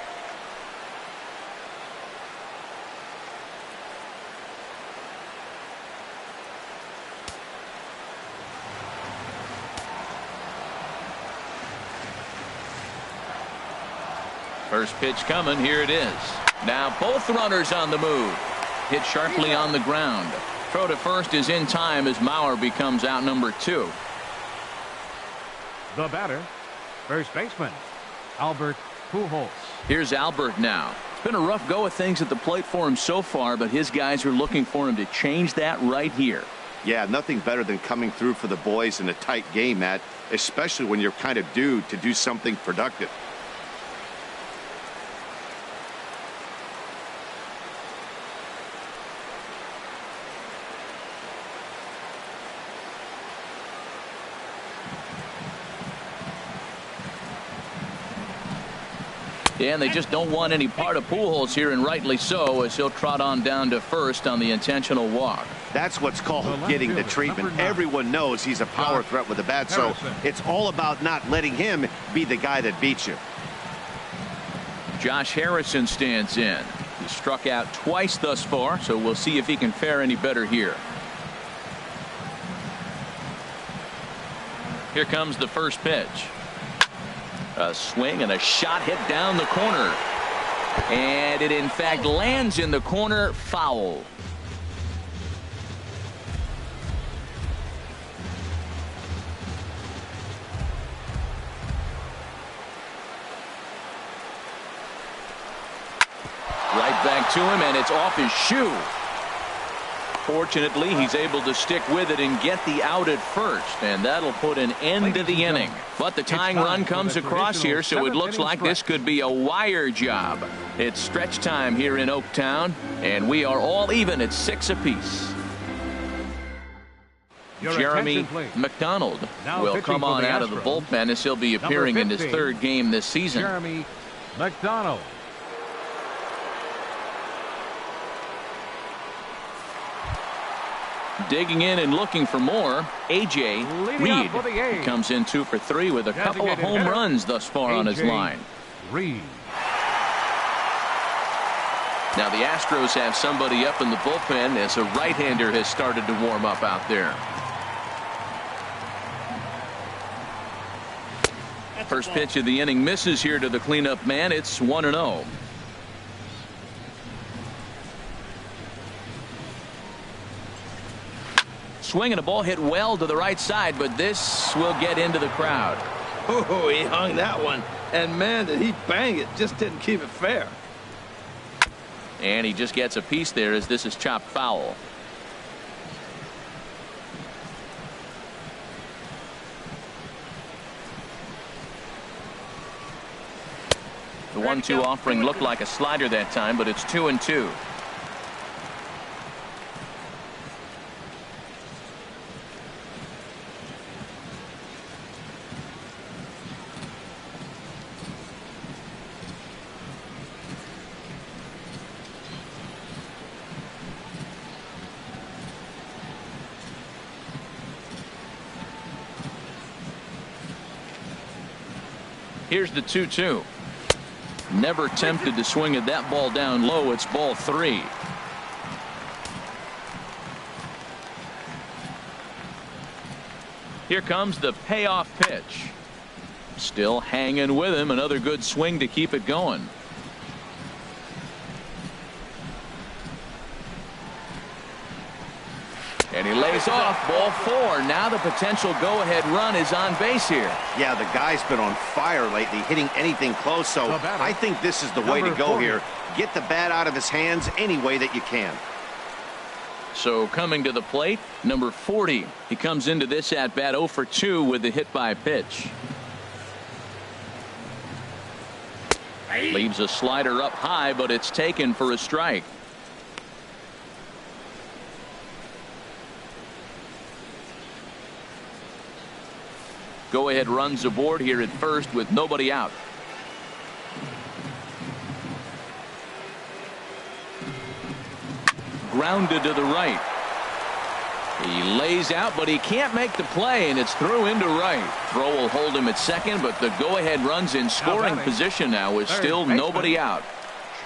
First pitch coming. Here it is. Now both runners on the move. Hit sharply on the ground. Throw to first is in time as Mauer becomes out number 2. The batter, first baseman, Albert Pujols. Here's Albert now. It's been a rough go of things at the plate for him so far, but his guys are looking for him to change that right here. Yeah, nothing better than coming through for the boys in a tight game, Matt, especially when you're kind of due to do something productive. And they just don't want any part of Pujols here, and rightly so, as he'll trot on down to first on the intentional walk. That's what's called getting the treatment. Everyone knows he's a power threat with the bat, so it's all about not letting him be the guy that beats you. Josh Harrison stands in. He struck out twice thus far, so we'll see if he can fare any better here. Here comes the first pitch. A swing and a shot hit down the corner. And it in fact lands in the corner, foul. Right back to him, and it's off his shoe. Fortunately, he's able to stick with it and get the out at first, and that'll put an end to the inning. But the tying run comes across here, so it looks like this could be a wire job. It's stretch time here in Oaktown, and we are all even at 6 apiece. Jeremy McDonald will come on out of the bullpen as he'll be appearing in his 3rd game this season. Jeremy McDonald. Digging in and looking for more, A.J. Reed. He comes in 2 for 3 with a couple of home runs thus far on his line. Reed. Now the Astros have somebody up in the bullpen as a right-hander has started to warm up out there. First pitch of the inning misses here to the cleanup man. It's 1-0. Swing and a ball hit well to the right side, but this will get into the crowd. Oh, he hung that one. And man, did he bang it. Just didn't keep it fair. And he just gets a piece there as this is chopped foul. The 1-2 offering looked like a slider that time, but it's 2-2. Here's the 2-2. Never tempted to swing at that ball down low. It's ball 3. Here comes the payoff pitch. Still hanging with him. Another good swing to keep it going. And he lays off. Ball 4. Now the potential go-ahead run is on base here. Yeah, the guy's been on fire lately, hitting anything close, so I think this is the way to go here. Get the bat out of his hands any way that you can. So coming to the plate, number 40. He comes into this at-bat 0 for 2 with the hit by pitch. Leaves a slider up high, but it's taken for a strike. Go-ahead runs aboard here at first with nobody out. Grounded to the right. He lays out, but he can't make the play, and it's through into right. Throw will hold him at second, but the go-ahead run's in scoring position now with still nobody out.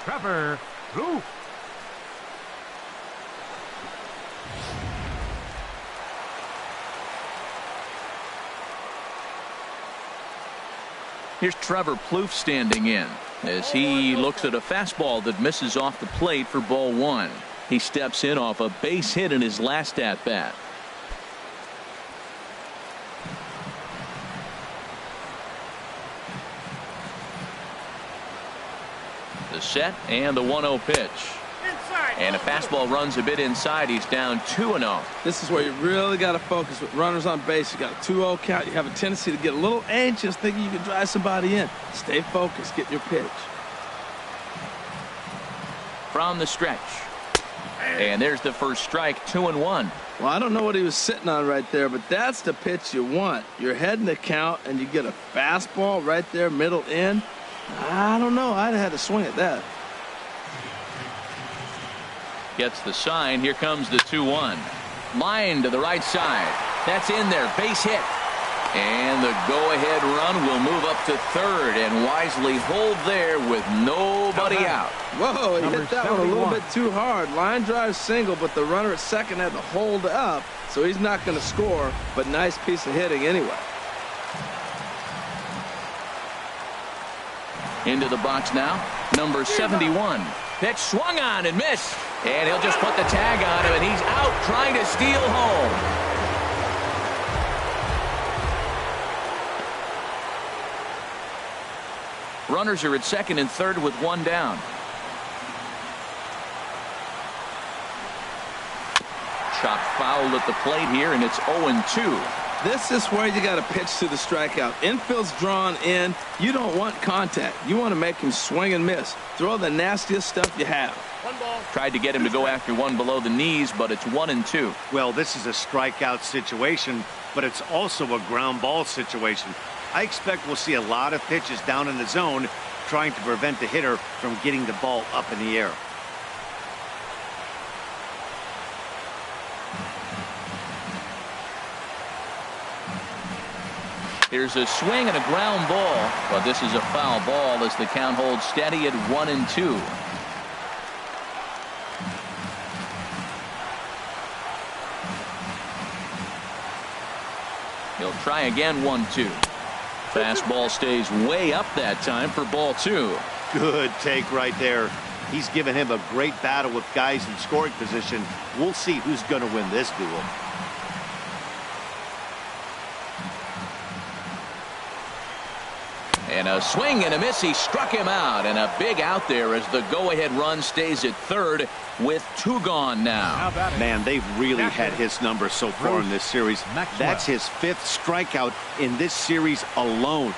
Trevor Roof. Here's Trevor Plouffe standing in. as he looks at a fastball that misses off the plate for ball one. He steps in off a base hit in his last at bat. The set and the 1-0 pitch. And a fastball runs a bit inside. He's down 2-0. This is where you really got to focus with runners on base. You got a 2-0 count. You have a tendency to get a little anxious thinking you can drive somebody in. Stay focused. Get your pitch. From the stretch. And there's the first strike, 2-1. Well, I don't know what he was sitting on right there, but that's the pitch you want. You're heading the count, and you get a fastball right there, middle in. I don't know. I'd have had to swing at that. Gets the sign. Here comes the 2-1. Line to the right side. That's in there. Base hit. And the go-ahead run will move up to third and wisely hold there with nobody out. Whoa, he Number hit that 71. one a little bit too hard. Line drive single, but the runner at second had to hold up, so he's not going to score, but nice piece of hitting anyway. Into the box now. Number 71. Pitch swung on and missed. And he'll just put the tag on him, and he's out trying to steal home. Runners are at second and third with one down. Chopped foul at the plate here, and it's 0-2. This is where you got to pitch to the strikeout. Infield's drawn in. You don't want contact. You want to make him swing and miss. Throw the nastiest stuff you have. Tried to get him to go after one below the knees, but it's 1-2. Well, this is a strikeout situation, but it's also a ground ball situation. I expect we'll see a lot of pitches down in the zone trying to prevent the hitter from getting the ball up in the air. Here's a swing and a ground ball, but this is a foul ball as the count holds steady at 1-2. He'll try again, 1-2. Fastball stays way up that time for ball two. Good take right there. He's given him a great battle with guys in scoring position. We'll see who's going to win this duel. And a swing and a miss. He struck him out, and a big out there as the go-ahead run stays at third with two gone now. Man, they've really had his number so far in this series. That's his fifth strikeout in this series alone.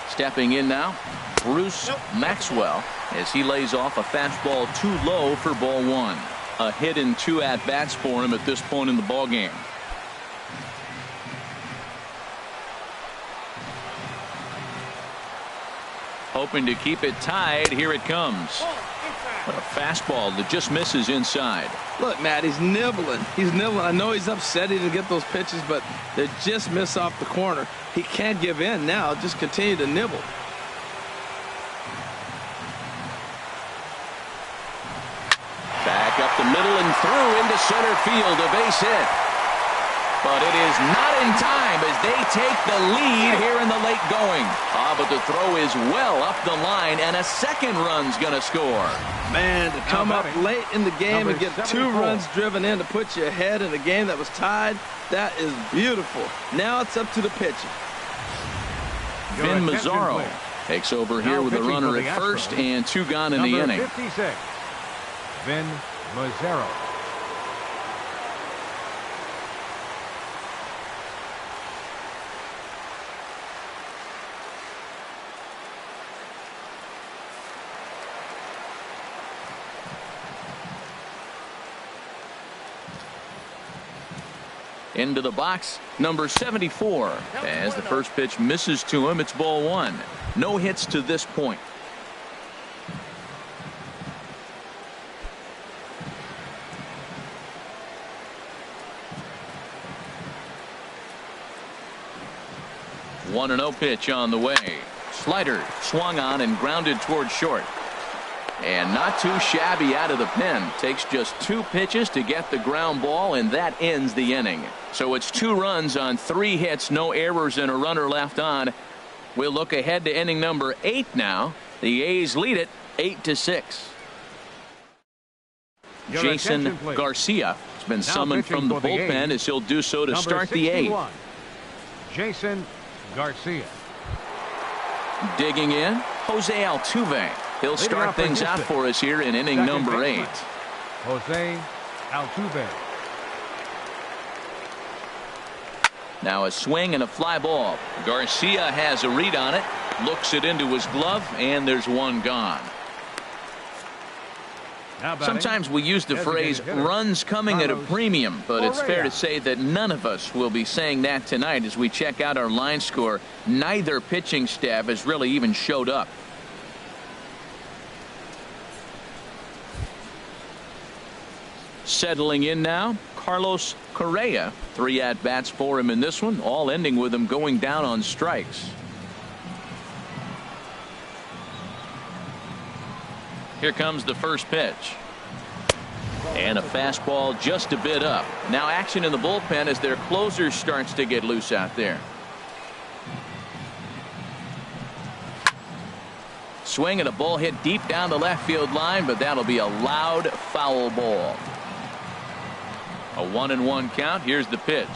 Stepping in now, Bruce Maxwell, as he lays off a fastball too low for ball one. A hit and two at-bats for him at this point in the ballgame. Hoping to keep it tied. Here it comes. A fastball that just misses inside. Look, Matt, he's nibbling. He's nibbling. I know he's upset he didn't get those pitches, but they just miss off the corner. He can't give in now. Just continue to nibble. Back up the middle and through into center field. A base hit. But it is not in time as they take the lead here in the late going. But the throw is well up the line, and a second run's going to score. Man, to come up late in the game and get 2 runs driven in to put you ahead in a game that was tied, that is beautiful. Now it's up to the pitching. Vin Mazzaro takes over here with a runner at first and 2 gone in the inning. 56, Vin Mazzaro. Into the box, number 74. As the first pitch misses to him, it's ball one. No hits to this point. One 1-0 pitch on the way. Slider swung on and grounded toward short. And not too shabby out of the pen. Takes just 2 pitches to get the ground ball, and that ends the inning. So it's 2 runs on 3 hits, no errors, and a runner left on. We'll look ahead to inning number 8 now. The A's lead it 8-6. Jason Garcia has been summoned from the bullpen as he'll do so to start the 8th. Jason Garcia. Digging in, Jose Altuve. He'll start things out for us here in inning number 8. Jose Altuve. Now a swing and a fly ball. Garcia has a read on it, looks it into his glove, and there's one gone. Sometimes we use the phrase runs coming at a premium, but it's fair to say that none of us will be saying that tonight as we check out our line score. Neither pitching staff has really even showed up. Settling in now, Carlos Correa. 3 at-bats for him in this one, all ending with him going down on strikes. Here comes the first pitch. And a fastball just a bit up. Now action in the bullpen as their closer starts to get loose out there. Swing and a ball hit deep down the left field line, but that'll be a loud foul ball. A 1-1 count. Here's the pitch.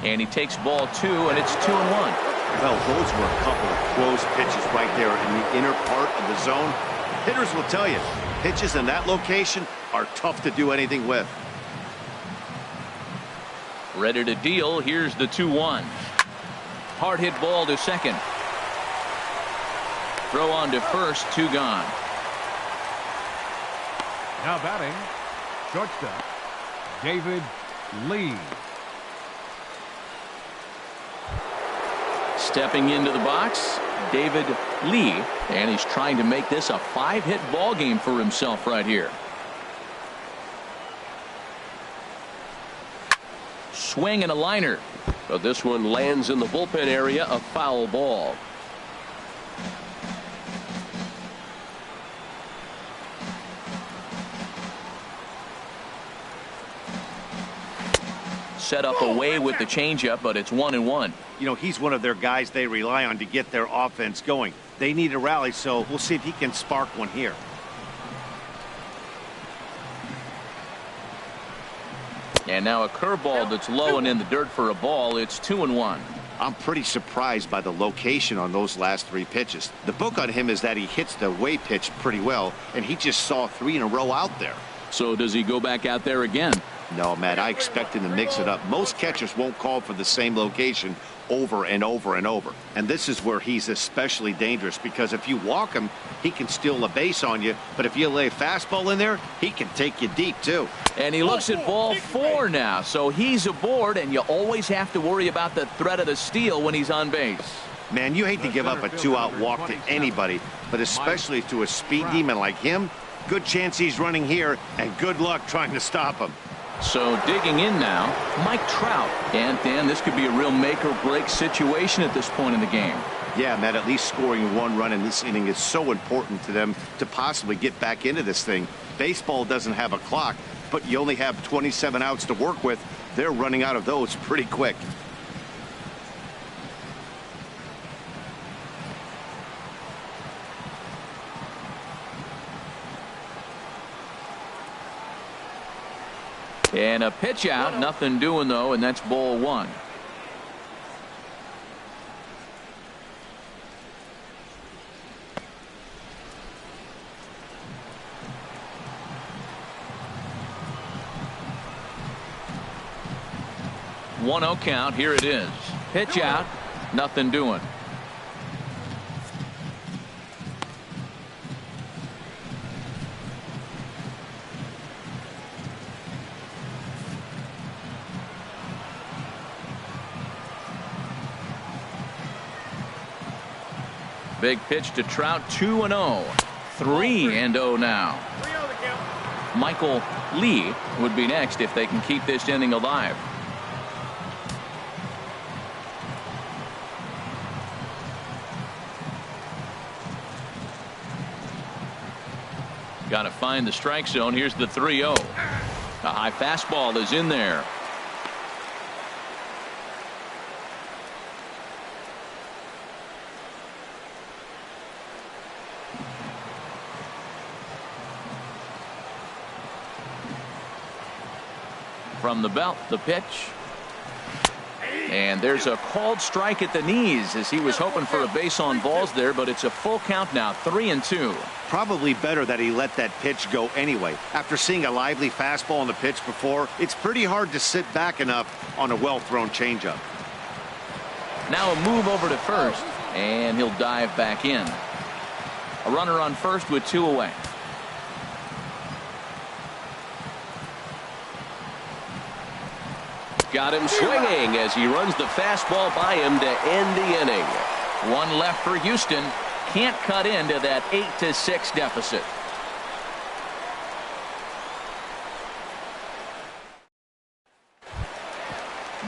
And he takes ball 2, and it's 2-1. Well, those were a couple of close pitches right there in the inner part of the zone. Hitters will tell you, pitches in that location are tough to do anything with. Ready to deal. Here's the 2-1. Hard hit ball to second. Throw on to first. 2 gone. Now batting, shortstop, David Lee. Stepping into the box, David Lee, and he's trying to make this a 5-hit ball game for himself right here. Swing and a liner. But this one lands in the bullpen area, a foul ball. Set up away with the changeup, but it's 1-1. You know, he's one of their guys they rely on to get their offense going. They need a rally, so we'll see if he can spark one here. And now a curveball that's low and in the dirt for a ball. It's 2-1. I'm pretty surprised by the location on those last 3 pitches. The book on him is that he hits the way pitch pretty well, and he just saw 3 in a row out there. So does he go back out there again? No, Matt, I expect him to mix it up. Most catchers won't call for the same location over and over and over. And this is where he's especially dangerous, because if you walk him, he can steal a base on you. But if you lay a fastball in there, he can take you deep, too. And he looks at ball 4 now, so he's aboard, and you always have to worry about the threat of the steal when he's on base. Man, you hate to give up a 2-out walk to anybody, but especially to a speed demon like him. Good chance he's running here, and good luck trying to stop him. So digging in now, Mike Trout. And Dan, this could be a real make or break situation at this point in the game. Yeah, Matt, at least scoring 1 run in this inning is so important to them to possibly get back into this thing. Baseball doesn't have a clock, but you only have 27 outs to work with. They're running out of those pretty quick. And a pitch out, nothing doing though, and that's ball 1. One-0 count. Here it is. Pitch out, nothing doing. Big pitch to Trout, 2-0. 3-0 now. Michael Lee would be next if they can keep this inning alive. Got to find the strike zone. Here's the 3-0. A high fastball is in there. From the belt, the pitch. And there's a called strike at the knees as he was hoping for a base on balls there, but it's a full count now, 3-2. Probably better that he let that pitch go anyway. After seeing a lively fastball on the pitch before, it's pretty hard to sit back enough on a well-thrown changeup. Now a move over to first, and he'll dive back in. A runner on first with 2 away. Got him swinging as he runs the fastball by him to end the inning. One left for Houston. Can't cut into that 8-6 deficit.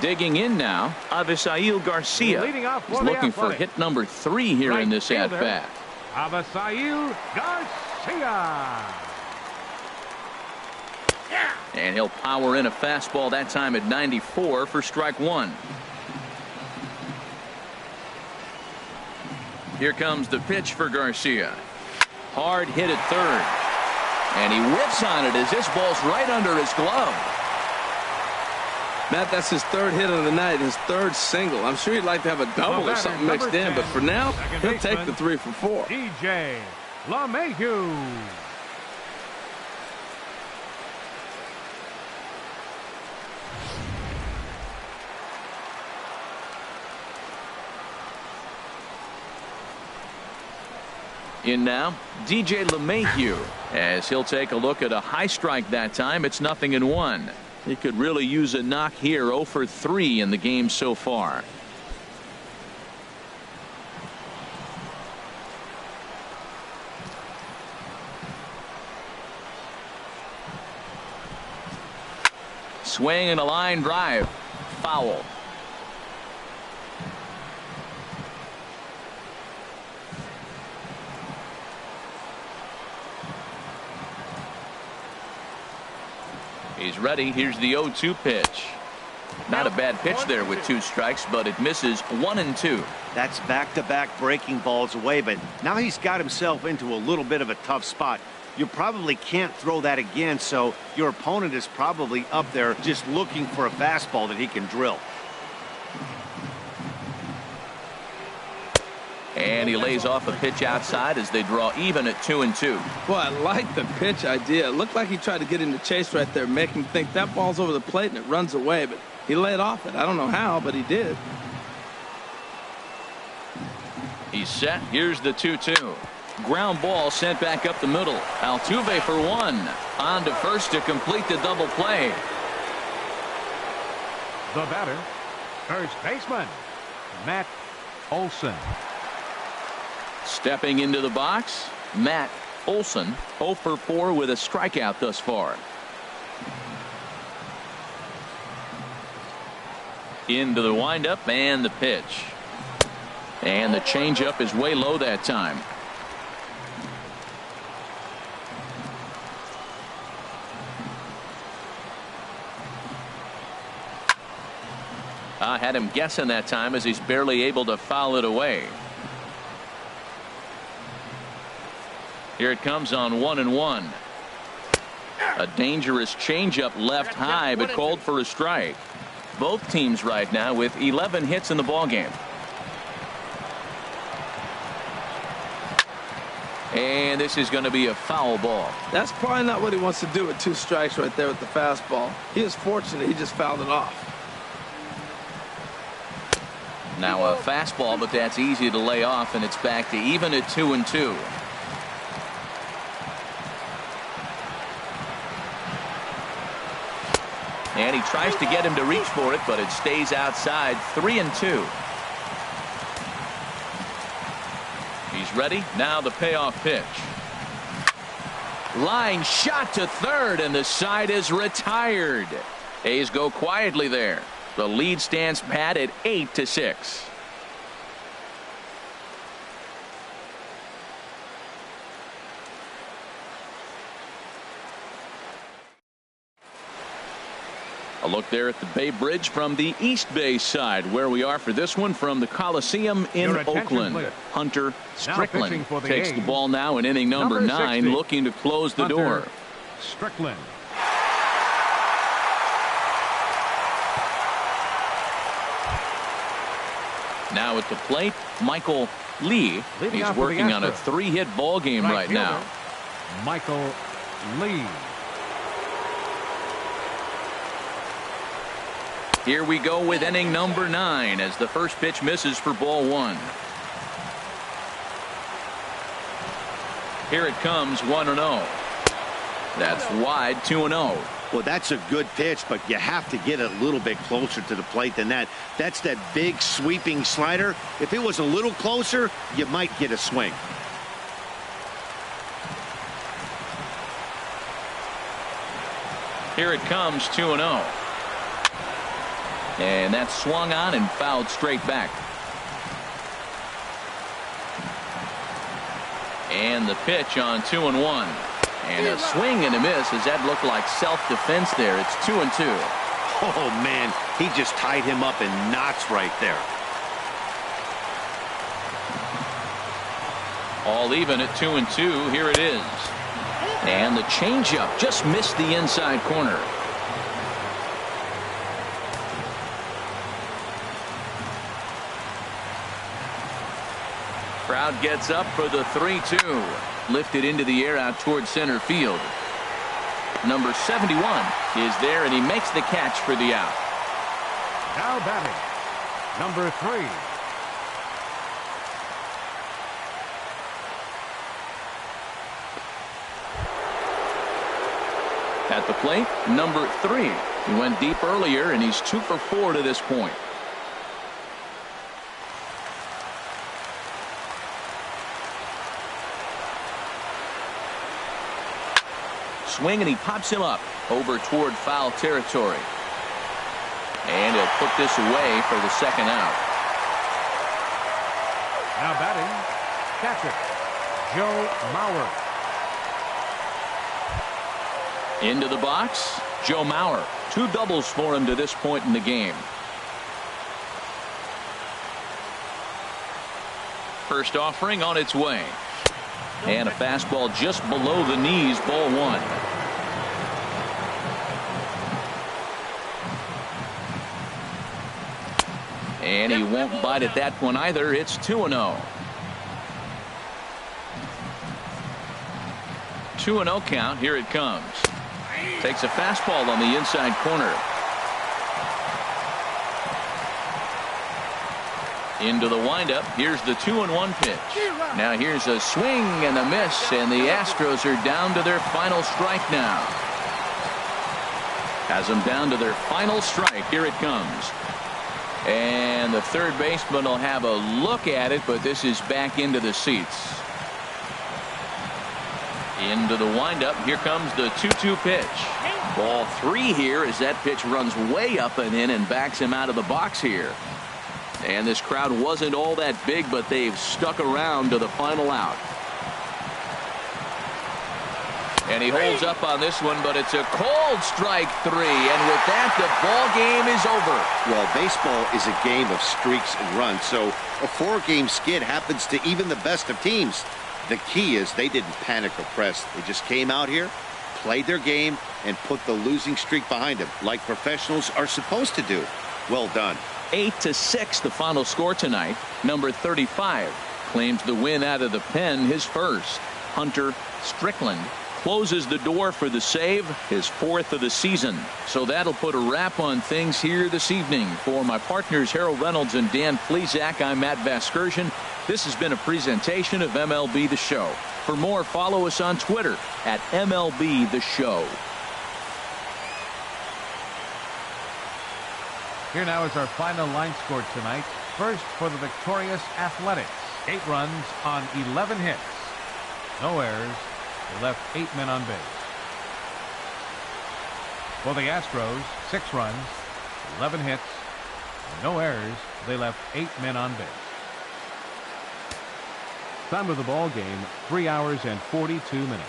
Digging in now, Avisail Garcia. He's looking for hit number 3 here in this at-bat. Avisail Garcia. And he'll power in a fastball that time at 94 for strike 1. Here comes the pitch for Garcia. Hard hit at third. And he whips on it as this ball's right under his glove. Matt, that's his 3rd hit of the night, his 3rd single. I'm sure he'd like to have a double or something mixed in, but for now, he'll take the 3 for 4. DJ LeMahieu. In now, DJ LeMahieu, as he'll take a look at a high strike that time. It's 0-1. He could really use a knock here. 0 for 3 in the game so far. Swing and a line drive. Foul. He's ready. Here's the 0-2 pitch. Not a bad pitch there with 2 strikes, but it misses 1-2. That's back-to-back breaking balls away, but now he's got himself into a little bit of a tough spot. You probably can't throw that again, so your opponent is probably up there just looking for a fastball that he can drill. And he lays off a pitch outside as they draw even at 2-2. Boy, I like the pitch idea. It looked like he tried to get into chase right there, make him think that ball's over the plate and it runs away, but he laid off it. I don't know how, but he did. He's set. Here's the 2-2. Ground ball sent back up the middle. Altuve for 1. On to first to complete the double play. The batter, first baseman, Matt Olson. Stepping into the box, Matt Olson, 0 for 4 with a strikeout thus far. Into the windup and the pitch. And the changeup is way low that time. Had him guessing that time as he's barely able to foul it away. Here it comes on 1-1. A dangerous changeup left high, but called for a strike. Both teams right now with 11 hits in the ballgame. And this is going to be a foul ball. That's probably not what he wants to do with 2 strikes right there with the fastball. He was fortunate he just fouled it off. Now a fastball, but that's easy to lay off, and it's back to even at 2-2. And he tries to get him to reach for it, but it stays outside. 3-2. He's ready. Now the payoff pitch. Line shot to third, and the side is retired. A's go quietly there. The lead stands pat at 8-6. A look there at the Bay Bridge from the East Bay side, where we are for this one from the Coliseum in Oakland. Please. Hunter Strickland takes the A's. ball now in inning number 9, 60. looking to close the Hunter door. Strickland. Now at the plate, Michael Lee. Leading He's off for the working on a Astros. 3-hit ball game right now. Michael Lee. Here we go with inning number 9 as the first pitch misses for ball 1. Here it comes, 1-0. That's wide, 2-0. Well, that's a good pitch, but you have to get it a little bit closer to the plate than that. That's that big sweeping slider. If it was a little closer, you might get a swing. Here it comes, 2-0. And that's swung on and fouled straight back. And the pitch on 2-1. And a swing and a miss as that looked like self-defense there. It's 2-2. Oh, man, he just tied him up in knots right there. All even at 2-2. Here it is. And the changeup just missed the inside corner. Crowd gets up for the 3-2. Lifted into the air out towards center field. Number 71 is there, and he makes the catch for the out. Now batting, number 3. At the plate, number 3. He went deep earlier, and he's 2 for 4 to this point. Swing, and he pops him up over toward foul territory. And he'll put this away for the second out. Now batting, catcher, Joe Mauer. Into the box, Joe Mauer. 2 doubles for him to this point in the game. First offering on its way. And a fastball just below the knees, ball 1. And he won't bite at that one either. It's 2-0. 2-0 count. Here it comes. Takes a fastball on the inside corner. Into the windup. Here's the 2-1 pitch. Now here's a swing and a miss, and the Astros are down to their final strike now. Has them down to their final strike. Here it comes. And the third baseman will have a look at it, but this is back into the seats. Into the windup. Here comes the 2-2 pitch. Ball 3 here as that pitch runs way up and in and backs him out of the box here. And this crowd wasn't all that big, but they've stuck around to the final out. And he holds up on this one, but it's a cold strike 3. And with that, the ball game is over. Well, baseball is a game of streaks and runs, so a 4-game skid happens to even the best of teams. The key is they didn't panic or press. They just came out here, played their game, and put the losing streak behind them, like professionals are supposed to do. Well done. 8-6 the final score tonight. Number 35 claims the win out of the pen, his first. Hunter Strickland closes the door for the save, his 4th of the season. So that'll put a wrap on things here this evening. For my partners Harold Reynolds and Dan Plesac, I'm Matt Vasgersian. This has been a presentation of MLB The Show. For more, follow us on Twitter at MLB The Show. Here now is our final line score tonight. First for the victorious Athletics. 8 runs on 11 hits. No errors. They left 8 men on base. For the Astros, 6 runs, 11 hits, no errors. They left 8 men on base. Time of the ball game, 3 hours and 42 minutes.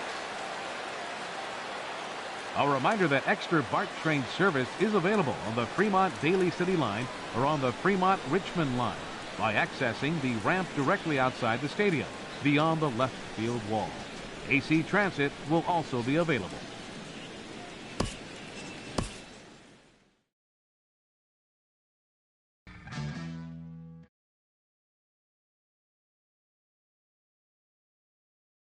A reminder that extra BART train service is available on the Fremont Daly City line or on the Fremont Richmond line by accessing the ramp directly outside the stadium beyond the left field wall. AC Transit will also be available.